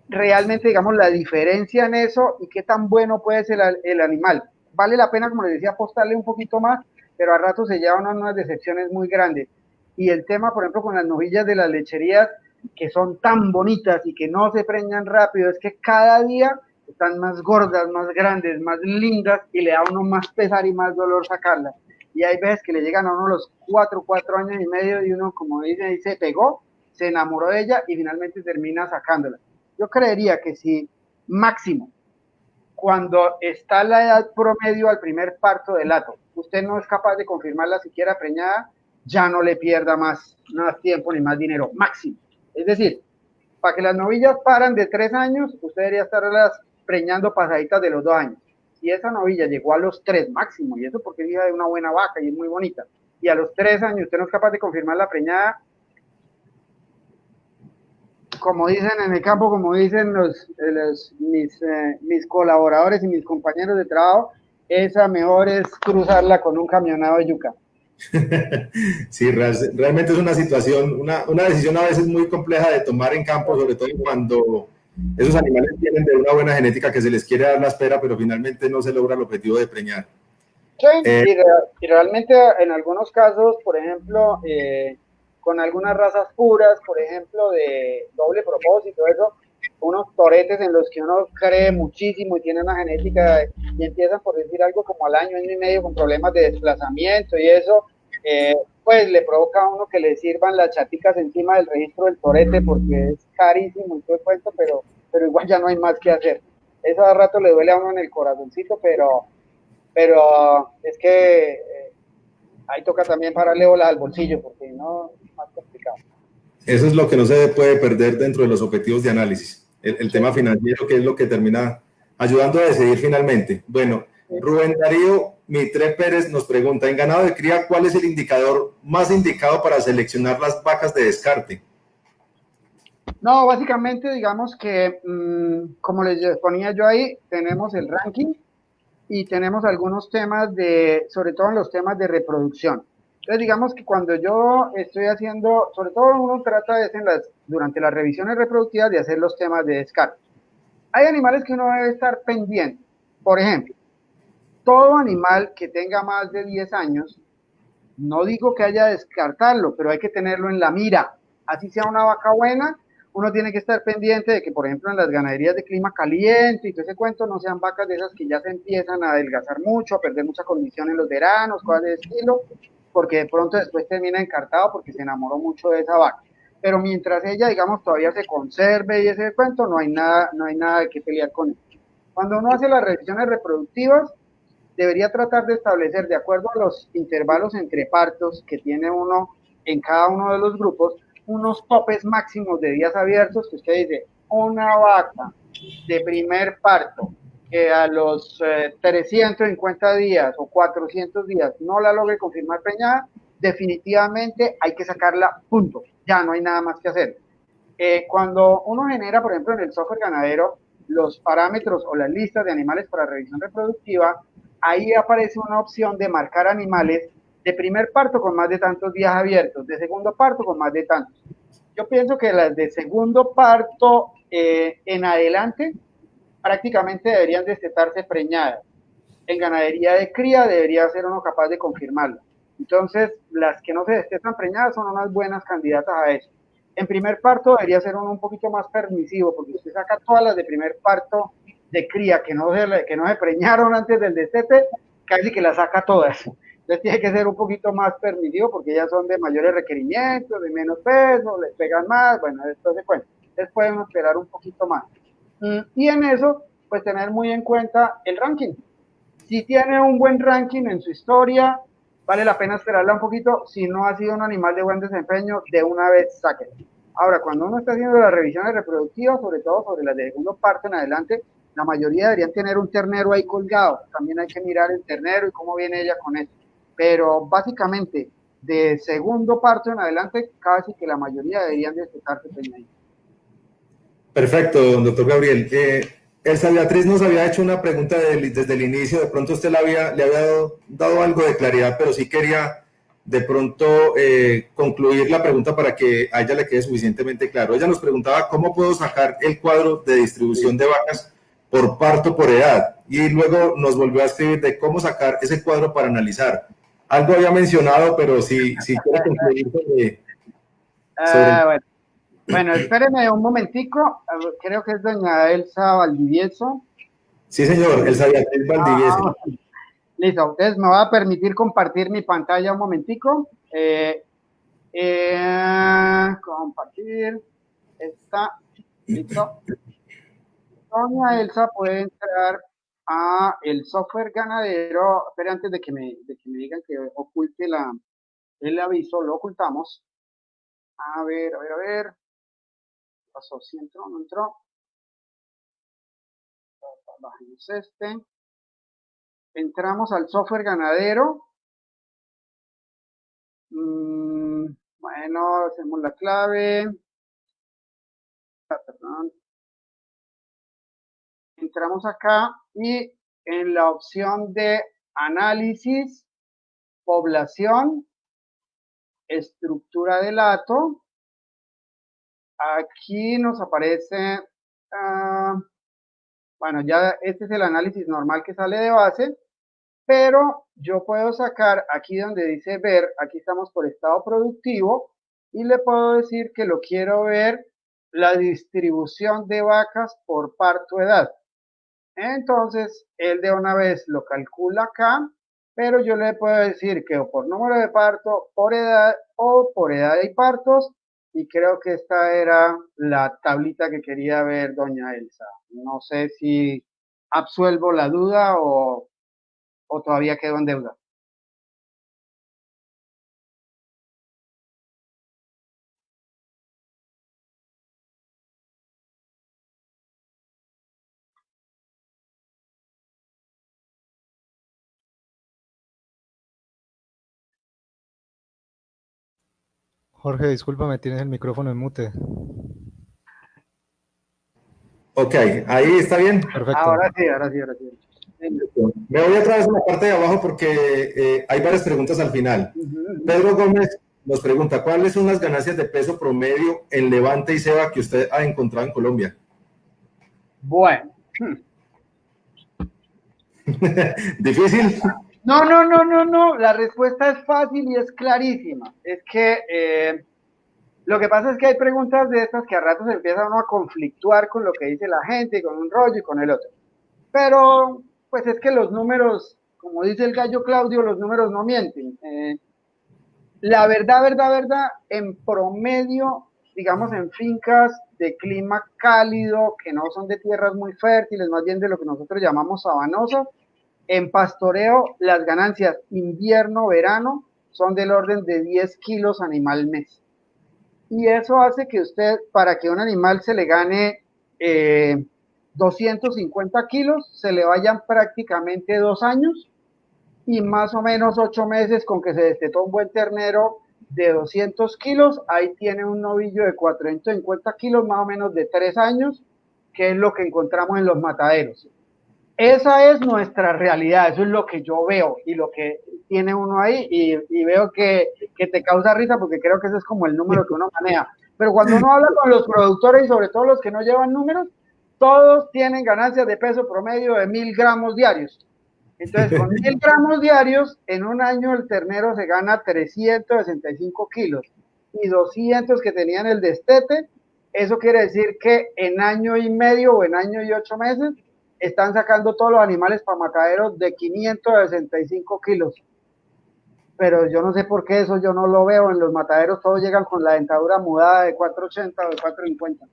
realmente, digamos, la diferencia en eso y qué tan bueno puede ser el animal. Vale la pena, como les decía, apostarle un poquito más, pero a rato se llevan unas decepciones muy grandes. Y el tema, por ejemplo, con las novillas de las lecherías, que son tan bonitas y que no se preñan rápido, es que cada día están más gordas, más grandes, más lindas, y le da a uno más pesar y más dolor sacarlas. Y hay veces que le llegan a uno los 4 años y medio, y uno, como dice, se pegó, se enamoró de ella y finalmente termina sacándola. Yo creería que si máximo, cuando está la edad promedio al primer parto del hato, usted no es capaz de confirmarla siquiera preñada, ya no le pierda más tiempo ni más dinero, máximo. Es decir, para que las novillas paran de 3 años, usted debería estarlas preñando pasaditas de los 2 años. Si esa novilla llegó a los 3 máximo, y eso porque es hija de una buena vaca y es muy bonita, y a los 3 años usted no es capaz de confirmar la preñada, como dicen en el campo, como dicen mis colaboradores y mis compañeros de trabajo, esa mejor es cruzarla con un camionado de yuca. Sí, realmente es una situación, una decisión a veces muy compleja de tomar en campo, sobre todo cuando esos animales vienen de una buena genética que se les quiere dar la espera, pero finalmente no se logra el objetivo de preñar. Sí, y realmente en algunos casos, por ejemplo, con algunas razas puras, por ejemplo, de doble propósito, eso, unos toretes en los que uno cree muchísimo y tiene una genética, y empiezan, por decir algo, como al año y medio con problemas de desplazamiento y eso, pues le provoca a uno que le sirvan las chaticas encima del registro del torete, porque es carísimo y todo el cuento, pero igual ya no hay más que hacer. Eso a rato le duele a uno en el corazoncito, pero es que ahí toca también pararle bolas al bolsillo, porque no es más complicado. Eso es lo que no se puede perder dentro de los objetivos de análisis, el tema financiero, que es lo que termina ayudando a decidir finalmente. Bueno, Rubén Darío Mitre Pérez nos pregunta, en ganado de cría, ¿cuál es el indicador más indicado para seleccionar las vacas de descarte? No, básicamente digamos que, como les ponía yo ahí, tenemos el ranking, y tenemos algunos temas sobre todo en los temas de reproducción. Entonces, digamos que cuando yo estoy haciendo, sobre todo uno trata de, durante las revisiones reproductivas, de hacer los temas de descarte. Hay animales que uno debe estar pendiente. Por ejemplo, todo animal que tenga más de 10 años, no digo que haya que descartarlo, pero hay que tenerlo en la mira. Así sea una vaca buena, uno tiene que estar pendiente de que, por ejemplo, en las ganaderías de clima caliente y todo ese cuento, no sean vacas de esas que ya se empiezan a adelgazar mucho, a perder mucha condición en los veranos, cosas de estilo, porque de pronto después termina encartado porque se enamoró mucho de esa vaca. Pero mientras ella, digamos, todavía se conserve y ese cuento, no hay nada de qué pelear con él. Cuando uno hace las revisiones reproductivas, debería tratar de establecer, de acuerdo a los intervalos entre partos que tiene uno en cada uno de los grupos, unos topes máximos de días abiertos, que usted dice, una vaca de primer parto que a los 350 días o 400 días no la logre confirmar preñada, definitivamente hay que sacarla, punto. Ya no hay nada más que hacer. Cuando uno genera, por ejemplo, en el software ganadero, los parámetros o las listas de animales para revisión reproductiva, ahí aparece una opción de marcar animales de primer parto con más de tantos días abiertos, de segundo parto con más de tantos. Yo pienso que las de segundo parto en adelante prácticamente deberían destetarse preñadas. En ganadería de cría debería ser uno capaz de confirmarlo. Entonces, las que no se destetan preñadas son unas buenas candidatas a eso. En primer parto debería ser uno un poquito más permisivo, porque usted saca todas las de primer parto de cría que no se preñaron antes del destete, casi que las saca todas. Entonces tiene que ser un poquito más permisivo porque ellas son de mayores requerimientos, de menos peso, les pegan más, bueno, esto se cuenta. Entonces pueden esperar un poquito más. Y en eso, pues tener muy en cuenta el ranking. Si tiene un buen ranking en su historia, vale la pena esperarla un poquito. Si no ha sido un animal de buen desempeño, de una vez sáquelo. Ahora, cuando uno está haciendo las revisiones reproductivas, sobre todo sobre las de segundo parto en adelante, la mayoría deberían tener un ternero ahí colgado. También hay que mirar el ternero y cómo viene ella con eso. Pero básicamente, de segundo parto en adelante, casi que la mayoría deberían de destetarse peñaditos. Perfecto, doctor Gabriel. Elsa Beatriz nos había hecho una pregunta desde el inicio, de pronto usted le había dado algo de claridad, pero sí quería de pronto concluir la pregunta para que a ella le quede suficientemente claro. Ella nos preguntaba cómo puedo sacar el cuadro de distribución de vacas por parto, por edad, y luego nos volvió a escribir de cómo sacar ese cuadro para analizar. Algo había mencionado, pero sí quiere concluir sobre... Bueno, espéreme un momentico, creo que es doña Elsa Valdivieso. Sí, señor, Elsa Beatriz Valdivieso. Listo, entonces me va a permitir compartir mi pantalla un momentico. Compartir, está, listo. Doña Elsa puede entrar a el software ganadero, pero antes de que me digan que oculte el aviso, lo ocultamos. A ver. Pasó, si entró, no entró. Bajemos este. Entramos al software ganadero. Bueno, hacemos la clave. Perdón. Entramos acá y en la opción de análisis, población, estructura del hato, aquí nos aparece, bueno, ya este es el análisis normal que sale de base, pero yo puedo sacar aquí donde dice ver, aquí estamos por estado productivo, y le puedo decir que lo quiero ver la distribución de vacas por parto edad. Entonces, él de una vez lo calcula acá, pero yo le puedo decir que o por número de parto, por edad o por edad y partos, y creo que esta era la tablita que quería ver doña Elsa. No sé si absuelvo la duda o todavía quedo en deuda. Jorge, discúlpame, tienes el micrófono en mute. Ok, ahí está bien. Perfecto. Ahora sí. Me voy otra vez a la parte de abajo porque hay varias preguntas al final. Pedro Gómez nos pregunta, ¿cuáles son las ganancias de peso promedio en levante y ceba que usted ha encontrado en Colombia? Bueno. ¿Difícil? No. La respuesta es fácil y es clarísima. Es que lo que pasa es que hay preguntas de estas que a ratos empieza uno a conflictuar con lo que dice la gente, con un rollo y con el otro. Pero, pues es que los números, como dice el gallo Claudio, los números no mienten. La verdad, en promedio, digamos, en fincas de clima cálido, que no son de tierras muy fértiles, más bien de lo que nosotros llamamos sabanosas, en pastoreo las ganancias invierno-verano son del orden de 10 kilos animal mes. Y eso hace que usted, para que un animal se le gane 250 kilos, se le vayan prácticamente 2 años y más o menos 8 meses con que se destetó un buen ternero de 200 kilos, ahí tiene un novillo de 450 kilos, más o menos de 3 años, que es lo que encontramos en los mataderos. Esa es nuestra realidad, eso es lo que yo veo y lo que tiene uno ahí y veo que te causa risa porque creo que ese es como el número que uno maneja. Pero cuando uno habla con los productores y sobre todo los que no llevan números, todos tienen ganancias de peso promedio de 1000 gramos diarios. Entonces, con 1000 gramos diarios, en un año el ternero se gana 365 kilos y 200 que tenían el destete. Eso quiere decir que en año y medio o en año y 8 meses están sacando todos los animales para mataderos de 565 kilos. Pero yo no sé por qué eso yo no lo veo. En los mataderos todos llegan con la dentadura mudada de 480 o de 450.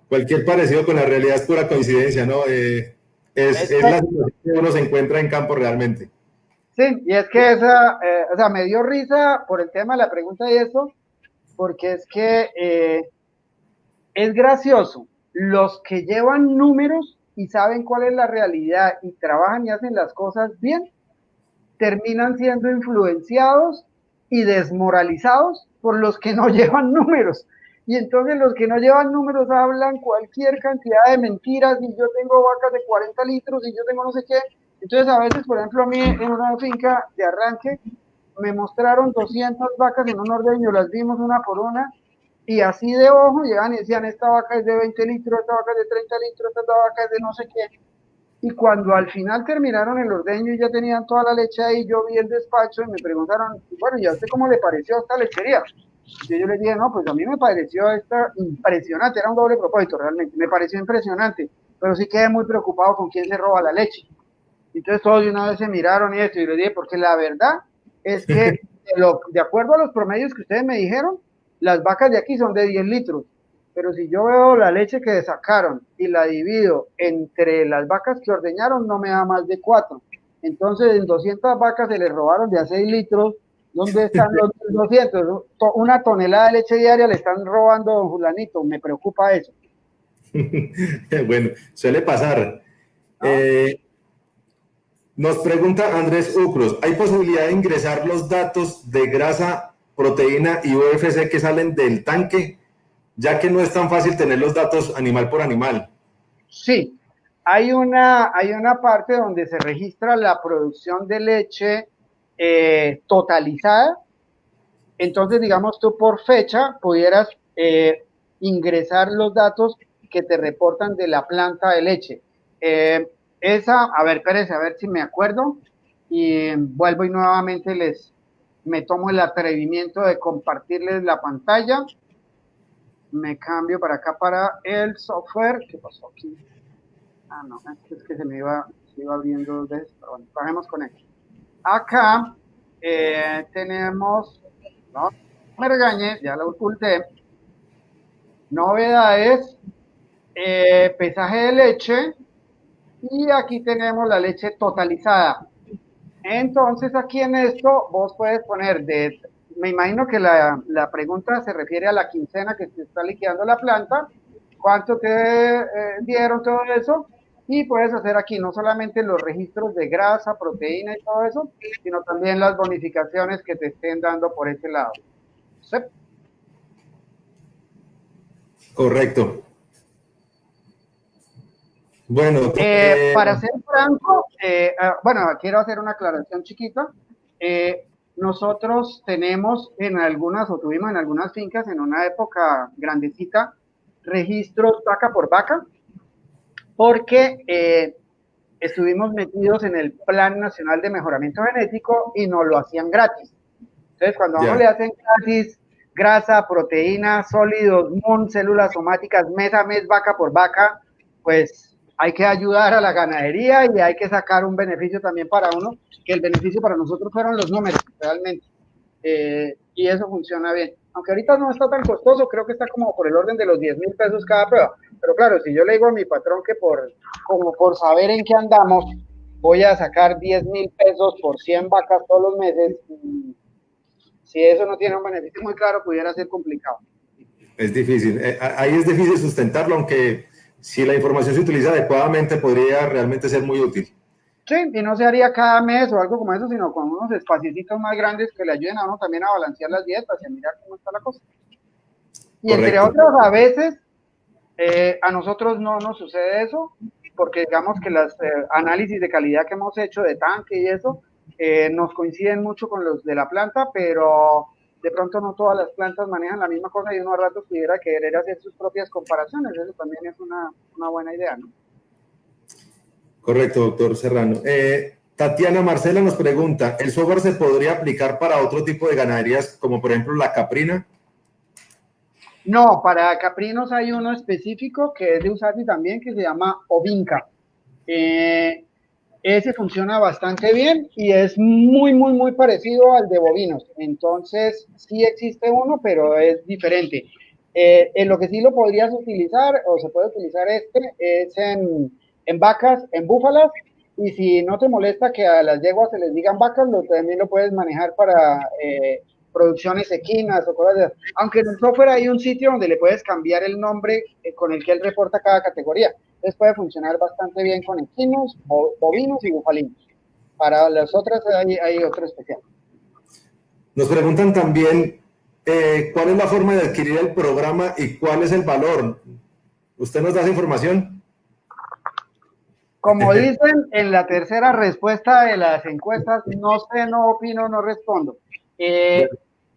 Cualquier parecido con la realidad es pura coincidencia, ¿no? Es la situación que uno se encuentra en campo realmente. Sí, y es que o sea, me dio risa por el tema de la pregunta y eso, porque es que es gracioso. Los que llevan números y saben cuál es la realidad y trabajan y hacen las cosas bien, terminan siendo influenciados y desmoralizados por los que no llevan números. Y entonces los que no llevan números hablan cualquier cantidad de mentiras y yo tengo vacas de 40 litros y yo tengo no sé qué. Entonces a veces, por ejemplo, a mí en una finca de arranque me mostraron 200 vacas en un ordeño, las vimos una por una y así de ojo llegan y decían, esta vaca es de 20 litros, esta vaca es de 30 litros, esta vaca es de no sé qué. Y cuando al final terminaron el ordeño y ya tenían toda la leche ahí, yo vi el despacho y me preguntaron, bueno, ¿y a usted cómo le pareció esta lechería? Y yo les dije, no, pues a mí me pareció esta impresionante, era un doble propósito realmente, me pareció impresionante, pero sí quedé muy preocupado con quién se roba la leche. Entonces todos de una vez se miraron y esto, y les dije, porque la verdad es que de acuerdo a los promedios que ustedes me dijeron, las vacas de aquí son de 10 litros, pero si yo veo la leche que sacaron y la divido entre las vacas que ordeñaron, no me da más de 4. Entonces, en 200 vacas se les robaron de a 6 litros. ¿Dónde están los 200? Una tonelada de leche diaria le están robando a don Fulanito. Me preocupa eso. Bueno, suele pasar. ¿No? Nos pregunta Andrés Ucros, ¿hay posibilidad de ingresar los datos de grasa, proteína y UFC que salen del tanque, ya que no es tan fácil tener los datos animal por animal? Sí, hay una parte donde se registra la producción de leche totalizada. Entonces, digamos, tú por fecha pudieras ingresar los datos que te reportan de la planta de leche. A ver, espérense, a ver si me acuerdo. Y vuelvo y nuevamente me tomo el atrevimiento de compartirles la pantalla. Me cambio para acá para el software. ¿Qué pasó aquí? Ah, no, es que se iba abriendo de esto. Bueno, trabajemos con esto. Acá tenemos, no me regañe, ya lo oculté, novedades, pesaje de leche y aquí tenemos la leche totalizada. Entonces aquí en esto vos puedes poner me imagino que la pregunta se refiere a la quincena que se está liquidando la planta, cuánto te dieron todo eso, y puedes hacer aquí no solamente los registros de grasa, proteína y todo eso, sino también las bonificaciones que te estén dando por ese lado. ¿Sí? Correcto. Bueno, Para ser franco, bueno, quiero hacer una aclaración chiquita. Nosotros tenemos en algunas, o tuvimos en algunas fincas en una época grandecita, registros vaca por vaca, porque estuvimos metidos en el Plan Nacional de Mejoramiento Genético y nos lo hacían gratis. Entonces, cuando a uno le hacen gratis grasa, proteína, sólidos, células somáticas mes a mes, vaca por vaca, pues hay que ayudar a la ganadería y hay que sacar un beneficio también para uno, que el beneficio para nosotros fueron los números, realmente. Y eso funciona bien. Aunque ahorita no está tan costoso, creo que está como por el orden de los 10.000 pesos cada prueba. Pero claro, si yo le digo a mi patrón que como por saber en qué andamos, voy a sacar 10.000 pesos por 100 vacas todos los meses, si eso no tiene un beneficio muy claro, pudiera ser complicado. Es difícil. Ahí es difícil sustentarlo, aunque si la información se utiliza adecuadamente, podría realmente ser muy útil. Sí, y no se haría cada mes o algo como eso, sino con unos espacios más grandes que le ayuden a uno también a balancear las dietas y a mirar cómo está la cosa. Y correcto. Entre otros, a veces, a nosotros no nos sucede eso, porque digamos que los análisis de calidad que hemos hecho de tanque y eso, nos coinciden mucho con los de la planta, pero de pronto no todas las plantas manejan la misma cosa y uno a ratos pudiera querer hacer sus propias comparaciones. Eso también es una buena idea, ¿no? Correcto, doctor Serrano. Tatiana Marcela nos pregunta, ¿el software se podría aplicar para otro tipo de ganaderías, como por ejemplo la caprina? No, para caprinos hay uno específico que es de USATI también, que se llama Ovinca. Ese funciona bastante bien y es muy parecido al de bovinos. Entonces, sí existe uno, pero es diferente. En lo que sí lo podrías utilizar, o se puede utilizar es en vacas, en búfalas, y si no te molesta que a las yeguas se les digan vacas, también lo puedes manejar para producciones equinas o cosas de esas. Aunque en el software hay un sitio donde le puedes cambiar el nombre con el que él reporta cada categoría. Entonces puede funcionar bastante bien con equinos, bovinos y bufalinos. Para las otras hay otro especial. Nos preguntan también cuál es la forma de adquirir el programa y cuál es el valor. ¿Usted nos da esa información? Como dicen en la tercera respuesta de las encuestas, no sé, no opino, no respondo.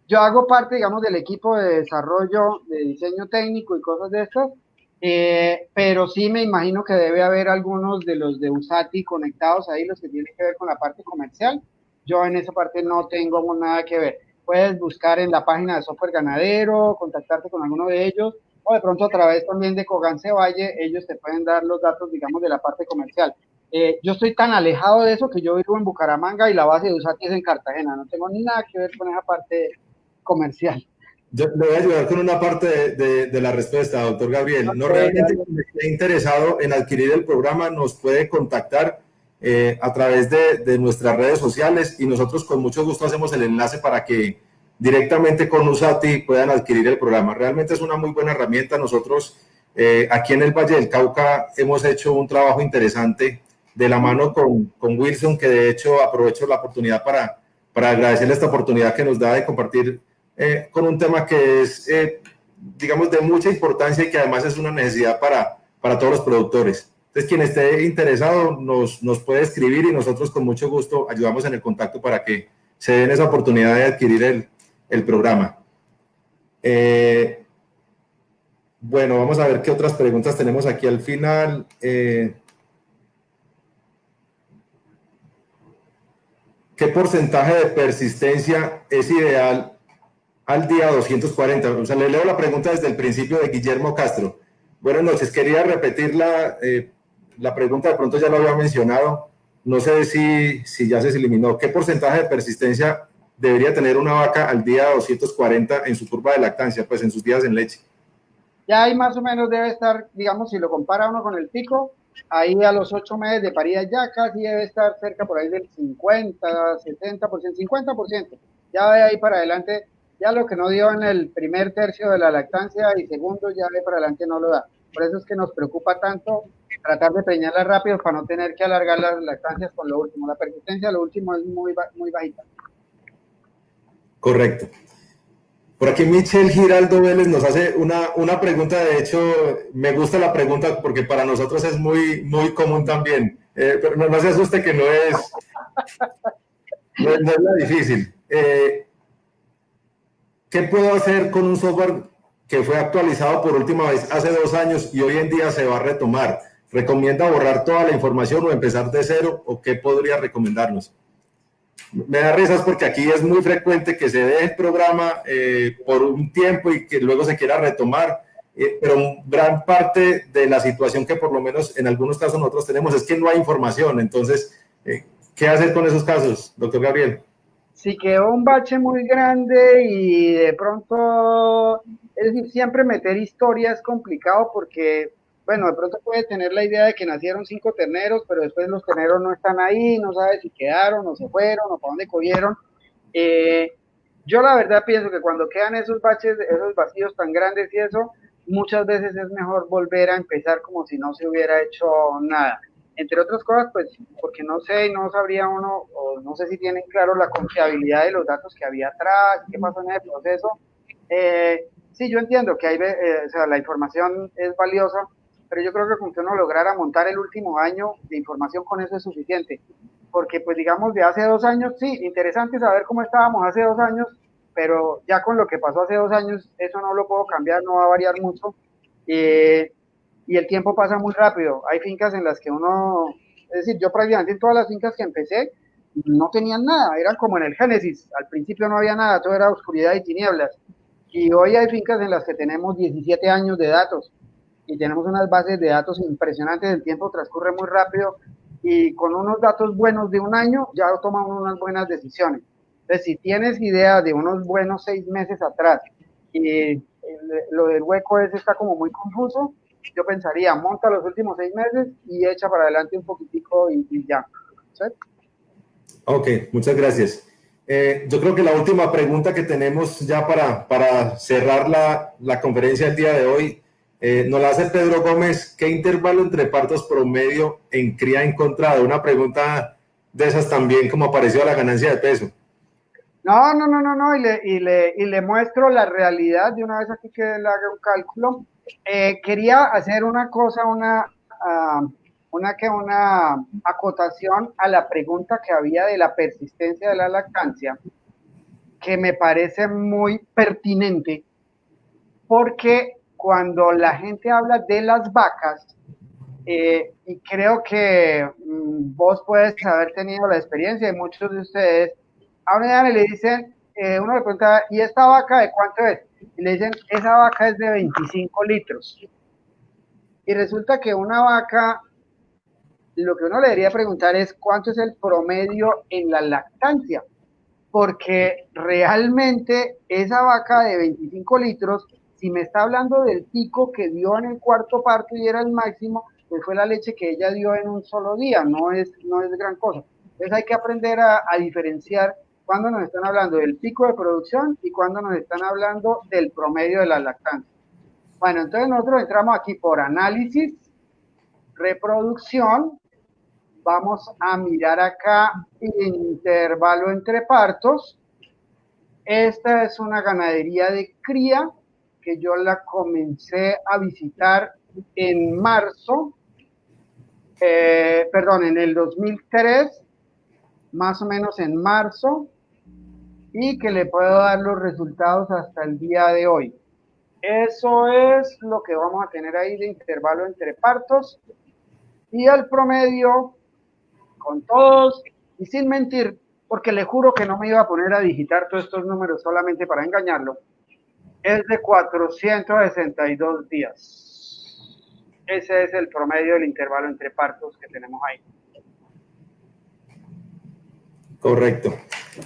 Yo hago parte, digamos, del equipo de desarrollo, de diseño técnico y cosas de estas, pero sí me imagino que debe haber algunos de los de USATI conectados ahí, los que tienen que ver con la parte comercial. Yo en esa parte no tengo nada que ver. Puedes buscar en la página de Software Ganadero, contactarte con alguno de ellos, o de pronto a través también de Cogance Valle, ellos te pueden dar los datos, digamos, de la parte comercial. Yo estoy tan alejado de eso que yo vivo en Bucaramanga y la base de USATI es en Cartagena. No tengo ni nada que ver con esa parte comercial. Yo le voy a ayudar con una parte de la respuesta, doctor Gabriel. No, realmente, quien esté interesado en adquirir el programa nos puede contactar a través de nuestras redes sociales y nosotros con mucho gusto hacemos el enlace para que directamente con USATI puedan adquirir el programa. Realmente es una muy buena herramienta. Nosotros aquí en el Valle del Cauca hemos hecho un trabajo interesante de la mano con Wilson, que de hecho aprovecho la oportunidad para agradecerle esta oportunidad que nos da de compartir con un tema que es, digamos, de mucha importancia y que además es una necesidad para todos los productores. Entonces, quien esté interesado nos puede escribir y nosotros con mucho gusto ayudamos en el contacto para que se den esa oportunidad de adquirir el programa. Bueno, vamos a ver qué otras preguntas tenemos aquí al final. ¿Qué porcentaje de persistencia es ideal al día 240? O sea, le leo la pregunta desde el principio de Guillermo Castro. Buenas noches, quería repetir la pregunta, de pronto ya lo había mencionado, no sé si ya se eliminó. ¿Qué porcentaje de persistencia debería tener una vaca al día 240 en su curva de lactancia, pues en sus días en leche? Ya ahí más o menos debe estar, digamos, si lo compara uno con el pico, ahí a los 8 meses de parida ya casi debe estar cerca por ahí del 50, 70%, 50%. Ya de ahí para adelante, ya lo que no dio en el primer tercio de la lactancia y segundo, ya de para adelante no lo da. Por eso es que nos preocupa tanto tratar de preñarla rápido para no tener que alargar las lactancias con lo último. La persistencia, lo último, es muy bajita. Correcto. Por aquí Michelle Giraldo Vélez nos hace una pregunta, de hecho, me gusta la pregunta porque para nosotros es muy común también. Pero no se asuste que no es la difícil. ¿Qué puedo hacer con un software que fue actualizado por última vez hace 2 años y hoy en día se va a retomar? ¿Recomienda borrar toda la información o empezar de cero? ¿O qué podría recomendarnos? Me da risas porque aquí es muy frecuente que se deje el programa por un tiempo y que luego se quiera retomar, pero gran parte de la situación que por lo menos en algunos casos nosotros tenemos es que no hay información. Entonces, ¿qué hacer con esos casos, doctor Gabriel? Si quedó un bache muy grande y de pronto, es decir, siempre meter historia es complicado porque, bueno, de pronto puede tener la idea de que nacieron 5 terneros, pero después los terneros no están ahí, no sabe si quedaron o se fueron o para dónde cogieron. Yo la verdad pienso que cuando quedan esos baches, esos vacíos tan grandes y eso, muchas veces es mejor volver a empezar como si no se hubiera hecho nada. Entre otras cosas, pues, porque no sé, no sabría uno, o no sé si tienen claro la confiabilidad de los datos que había atrás, qué pasó en ese proceso. Sí, yo entiendo que hay, o sea, la información es valiosa, pero yo creo que con que uno lograra montar el último año de información, con eso es suficiente. Porque, pues, digamos, de hace 2 años, sí, interesante saber cómo estábamos hace 2 años, pero ya con lo que pasó hace 2 años, eso no lo puedo cambiar, no va a variar mucho. Y el tiempo pasa muy rápido. Hay fincas en las que uno, es decir, yo prácticamente en todas las fincas que empecé no tenían nada, eran como en el Génesis, al principio no había nada, todo era oscuridad y tinieblas. Y hoy hay fincas en las que tenemos 17 años de datos y tenemos unas bases de datos impresionantes, el tiempo transcurre muy rápido y con unos datos buenos de un año ya toman unas buenas decisiones. Entonces, si tienes idea de unos buenos 6 meses atrás y lo del hueco ese está como muy confuso, yo pensaría, monta los últimos 6 meses y echa para adelante un poquitico y ya. ¿Sí? Ok, muchas gracias. Yo creo que la última pregunta que tenemos ya para cerrar la conferencia del día de hoy, nos la hace Pedro Gómez. ¿Qué intervalo entre partos promedio en cría encontrado? Una pregunta de esas también como apareció a la ganancia de peso. No, y le muestro la realidad de una vez aquí que le haga un cálculo. Quería hacer una cosa, una acotación a la pregunta que había de la persistencia de la lactancia, que me parece muy pertinente, porque cuando la gente habla de las vacas, y creo que vos puedes haber tenido la experiencia y muchos de ustedes, a una le dicen, uno le pregunta, ¿y esta vaca de cuánto es? Y le dicen, esa vaca es de 25 litros. Y resulta que una vaca, lo que uno le debería preguntar es cuánto es el promedio en la lactancia, porque realmente esa vaca de 25 litros, si me está hablando del pico que dio en el cuarto parto y era el máximo, pues fue la leche que ella dio en un solo día, no es gran cosa. Entonces hay que aprender a diferenciar cuando nos están hablando del pico de producción y cuando nos están hablando del promedio de la lactancia. Bueno, entonces nosotros entramos aquí por análisis, reproducción, vamos a mirar acá intervalo entre partos. Esta es una ganadería de cría que yo la comencé a visitar en marzo, en el 2003, más o menos en marzo, y que le puedo dar los resultados hasta el día de hoy. Eso es lo que vamos a tener ahí de intervalo entre partos, y el promedio, con todos y sin mentir, porque le juro que no me iba a poner a digitar todos estos números solamente para engañarlo, es de 462 días. Ese es el promedio del intervalo entre partos que tenemos ahí. Correcto.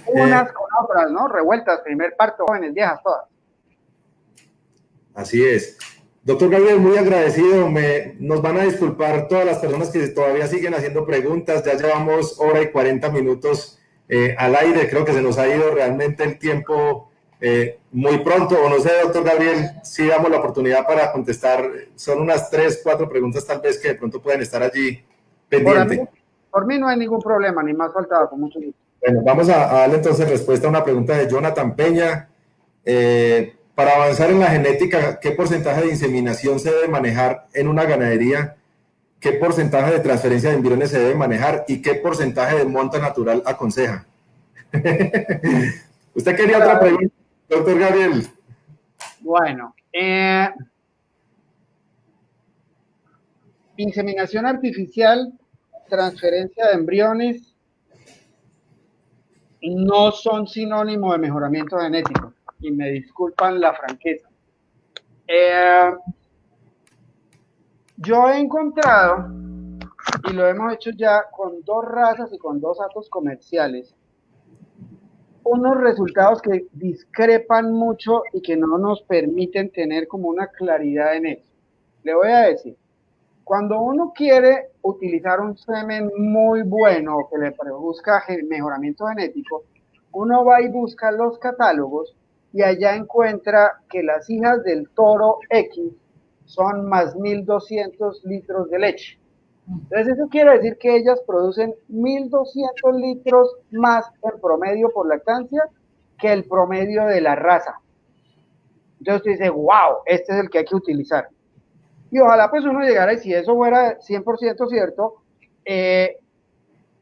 Unas con otras, ¿no? Revueltas, primer parto, jóvenes, viejas, todas. Así es. Doctor Gabriel, muy agradecido. Nos van a disculpar todas las personas que todavía siguen haciendo preguntas. Ya llevamos 1 hora y 40 minutos al aire. Creo que se nos ha ido realmente el tiempo muy pronto. O no sé, doctor Gabriel, si damos la oportunidad para contestar. Son unas 3, 4 preguntas tal vez que de pronto pueden estar allí pendientes. Por mí no hay ningún problema, ni más faltaba, con mucho gusto. Bueno, vamos a darle entonces respuesta a una pregunta de Jonathan Peña. Para avanzar en la genética, ¿qué porcentaje de inseminación se debe manejar en una ganadería? ¿Qué porcentaje de transferencia de embriones se debe manejar? ¿Y qué porcentaje de monta natural aconseja? ¿Usted quería otra pregunta, doctor Gabriel? Bueno, inseminación artificial, transferencia de embriones, no son sinónimo de mejoramiento genético, y me disculpan la franqueza. Yo he encontrado, y lo hemos hecho ya con 2 razas y con 2 atos comerciales, unos resultados que discrepan mucho y que no nos permiten tener como una claridad en eso. Le voy a decir, cuando uno quiere utilizar un semen muy bueno que le busca mejoramiento genético, uno va y busca los catálogos y allá encuentra que las hijas del toro X son más 1200 litros de leche. Entonces eso quiere decir que ellas producen 1200 litros más en promedio por lactancia que el promedio de la raza. Entonces usted dice, wow, este es el que hay que utilizar. Y ojalá pues uno llegara, y si eso fuera 100% cierto,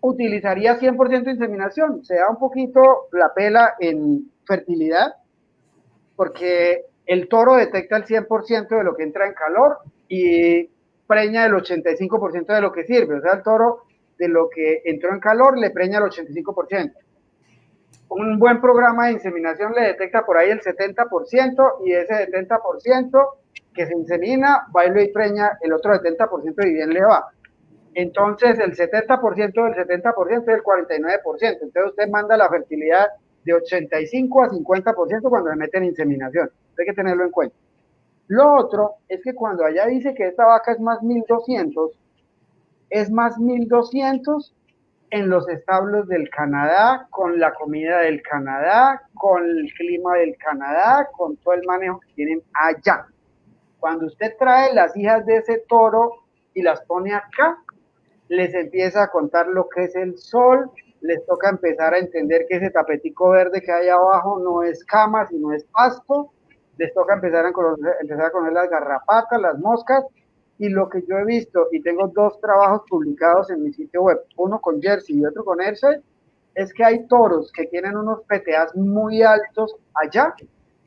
utilizaría 100% inseminación. Se da un poquito la pela en fertilidad, porque el toro detecta el 100% de lo que entra en calor y preña el 85% de lo que sirve. O sea, el toro de lo que entró en calor le preña el 85%. Un buen programa de inseminación le detecta por ahí el 70% y ese 70% que se insemina, va y preña el otro 70% y bien le va. Entonces el 70% del 70% es el 49%. Entonces usted manda la fertilidad de 85 a 50% cuando le meten inseminación. Hay que tenerlo en cuenta. Lo otro es que cuando allá dice que esta vaca es más 1200, es más 1200 en los establos del Canadá, con la comida del Canadá, con el clima del Canadá, con todo el manejo que tienen allá. Cuando usted trae las hijas de ese toro y las pone acá, les empieza a contar lo que es el sol, les toca empezar a entender que ese tapetico verde que hay abajo no es cama, sino es pasto, les toca empezar a conocer las garrapatas, las moscas, y lo que yo he visto, y tengo 2 trabajos publicados en mi sitio web, uno con Jersey y otro con Hershey, es que hay toros que tienen unos PTAs muy altos allá,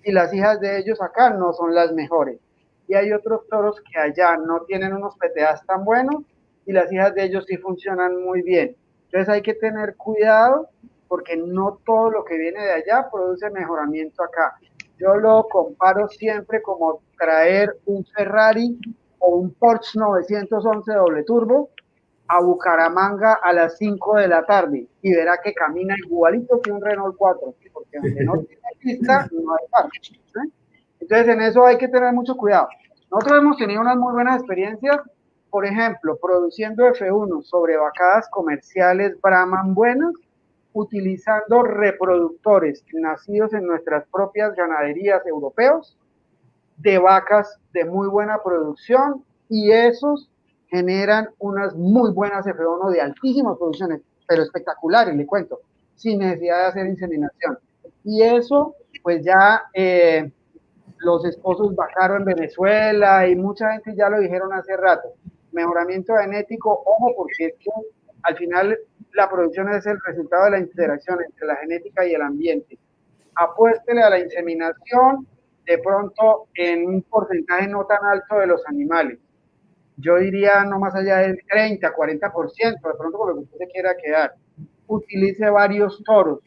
y las hijas de ellos acá no son las mejores. Y hay otros toros que allá no tienen unos PTAs tan buenos, y las hijas de ellos sí funcionan muy bien. Entonces hay que tener cuidado porque no todo lo que viene de allá produce mejoramiento acá. Yo lo comparo siempre como traer un Ferrari o un Porsche 911 doble turbo a Bucaramanga a las 5 de la tarde y verá que camina igualito que un Renault 4, porque donde no tiene pista no hay parque. ¿Sí? Entonces en eso hay que tener mucho cuidado. Nosotros hemos tenido unas muy buenas experiencias, por ejemplo, produciendo F1 sobre vacadas comerciales Brahman buenas, utilizando reproductores nacidos en nuestras propias ganaderías europeos, de vacas de muy buena producción, y esos generan unas muy buenas F1 de altísimas producciones, pero espectaculares, le cuento, sin necesidad de hacer inseminación. Y eso, pues ya los esposos vacaron en Venezuela y mucha gente ya lo dijeron hace rato. Mejoramiento genético, ojo, porque es que al final la producción es el resultado de la interacción entre la genética y el ambiente. Apuéstele a la inseminación, de pronto en un porcentaje no tan alto de los animales. Yo diría no más allá del 30, 40%, de pronto por lo que usted se quiera quedar. Utilice varios toros,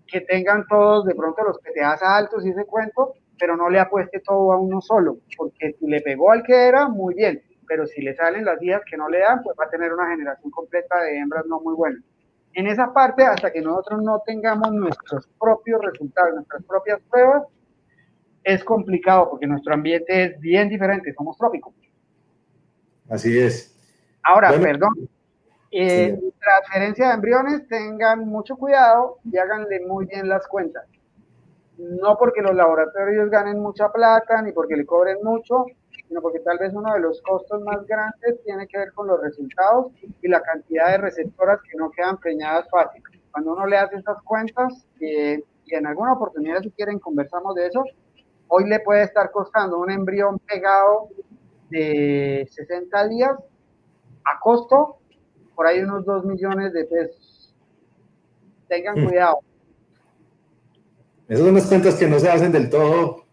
que tengan todos de pronto los PTAs altos y ese cuento, pero no le apueste todo a uno solo, porque si le pegó al que era, muy bien, pero si le salen las hijas que no le dan, pues va a tener una generación completa de hembras no muy buenas. En esa parte, hasta que nosotros no tengamos nuestros propios resultados, nuestras propias pruebas, es complicado porque nuestro ambiente es bien diferente, somos trópicos. Así es. Ahora, Bueno, perdón, transferencia de embriones, tengan mucho cuidado y háganle muy bien las cuentas. No porque los laboratorios ganen mucha plata, ni porque le cobren mucho, sino porque tal vez uno de los costos más grandes tiene que ver con los resultados y la cantidad de receptoras que no quedan preñadas fácil. Cuando uno le hace estas cuentas, y en alguna oportunidad, si quieren, conversamos de eso. Hoy le puede estar costando un embrión pegado de 60 días a costo por ahí unos 2 millones de pesos. Tengan cuidado. Esas son las cuentas que no se hacen del todo,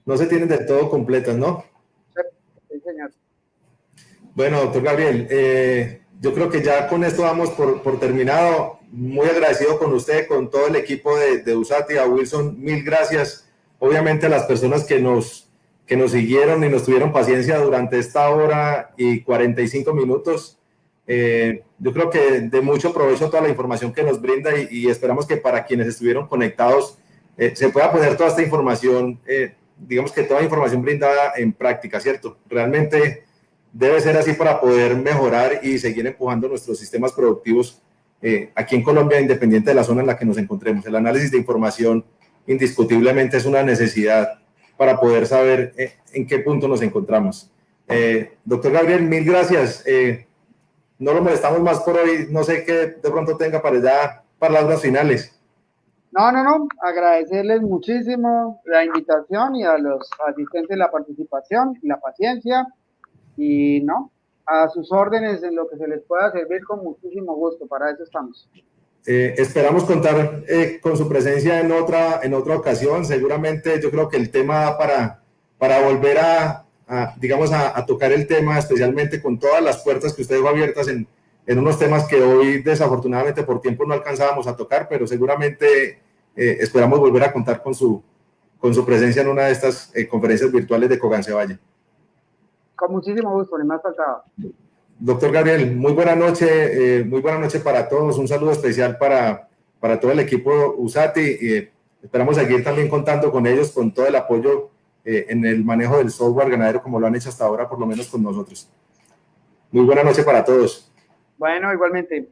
no se tienen del todo completas, ¿no? Sí, señor. Bueno, doctor Gabriel, yo creo que ya con esto damos por terminado. Muy agradecido con usted, con todo el equipo de USATI, a Wilson, mil gracias. Obviamente a las personas que nos siguieron y nos tuvieron paciencia durante esta hora y 45 minutos. Yo creo que de mucho provecho toda la información que nos brinda y esperamos que para quienes estuvieron conectados se pueda poner toda esta información, digamos que toda la información brindada en práctica, ¿cierto? Realmente debe ser así para poder mejorar y seguir empujando nuestros sistemas productivos aquí en Colombia, independiente de la zona en la que nos encontremos. El análisis de información indiscutiblemente es una necesidad para poder saber en qué punto nos encontramos. Doctor Gabriel, mil gracias. No lo molestamos más por hoy. No sé qué de pronto tenga para ya palabras finales. No, agradecerles muchísimo la invitación y a los asistentes la participación y la paciencia. Y no, a sus órdenes en lo que se les pueda servir con muchísimo gusto, para eso estamos. Esperamos contar con su presencia en otra ocasión. Seguramente yo creo que el tema para volver digamos, a tocar el tema, especialmente con todas las puertas que usted dejó abiertas en unos temas que hoy desafortunadamente por tiempo no alcanzábamos a tocar, pero seguramente esperamos volver a contar con su presencia en una de estas conferencias virtuales de Cogancevalle. Con muchísimo gusto, ni más faltaba. Doctor Gabriel, muy buena noche para todos. Un saludo especial para todo el equipo USATI. Esperamos seguir también contando con ellos, con todo el apoyo en el manejo del software ganadero, como lo han hecho hasta ahora, por lo menos con nosotros. Muy buena noche para todos. Bueno, igualmente.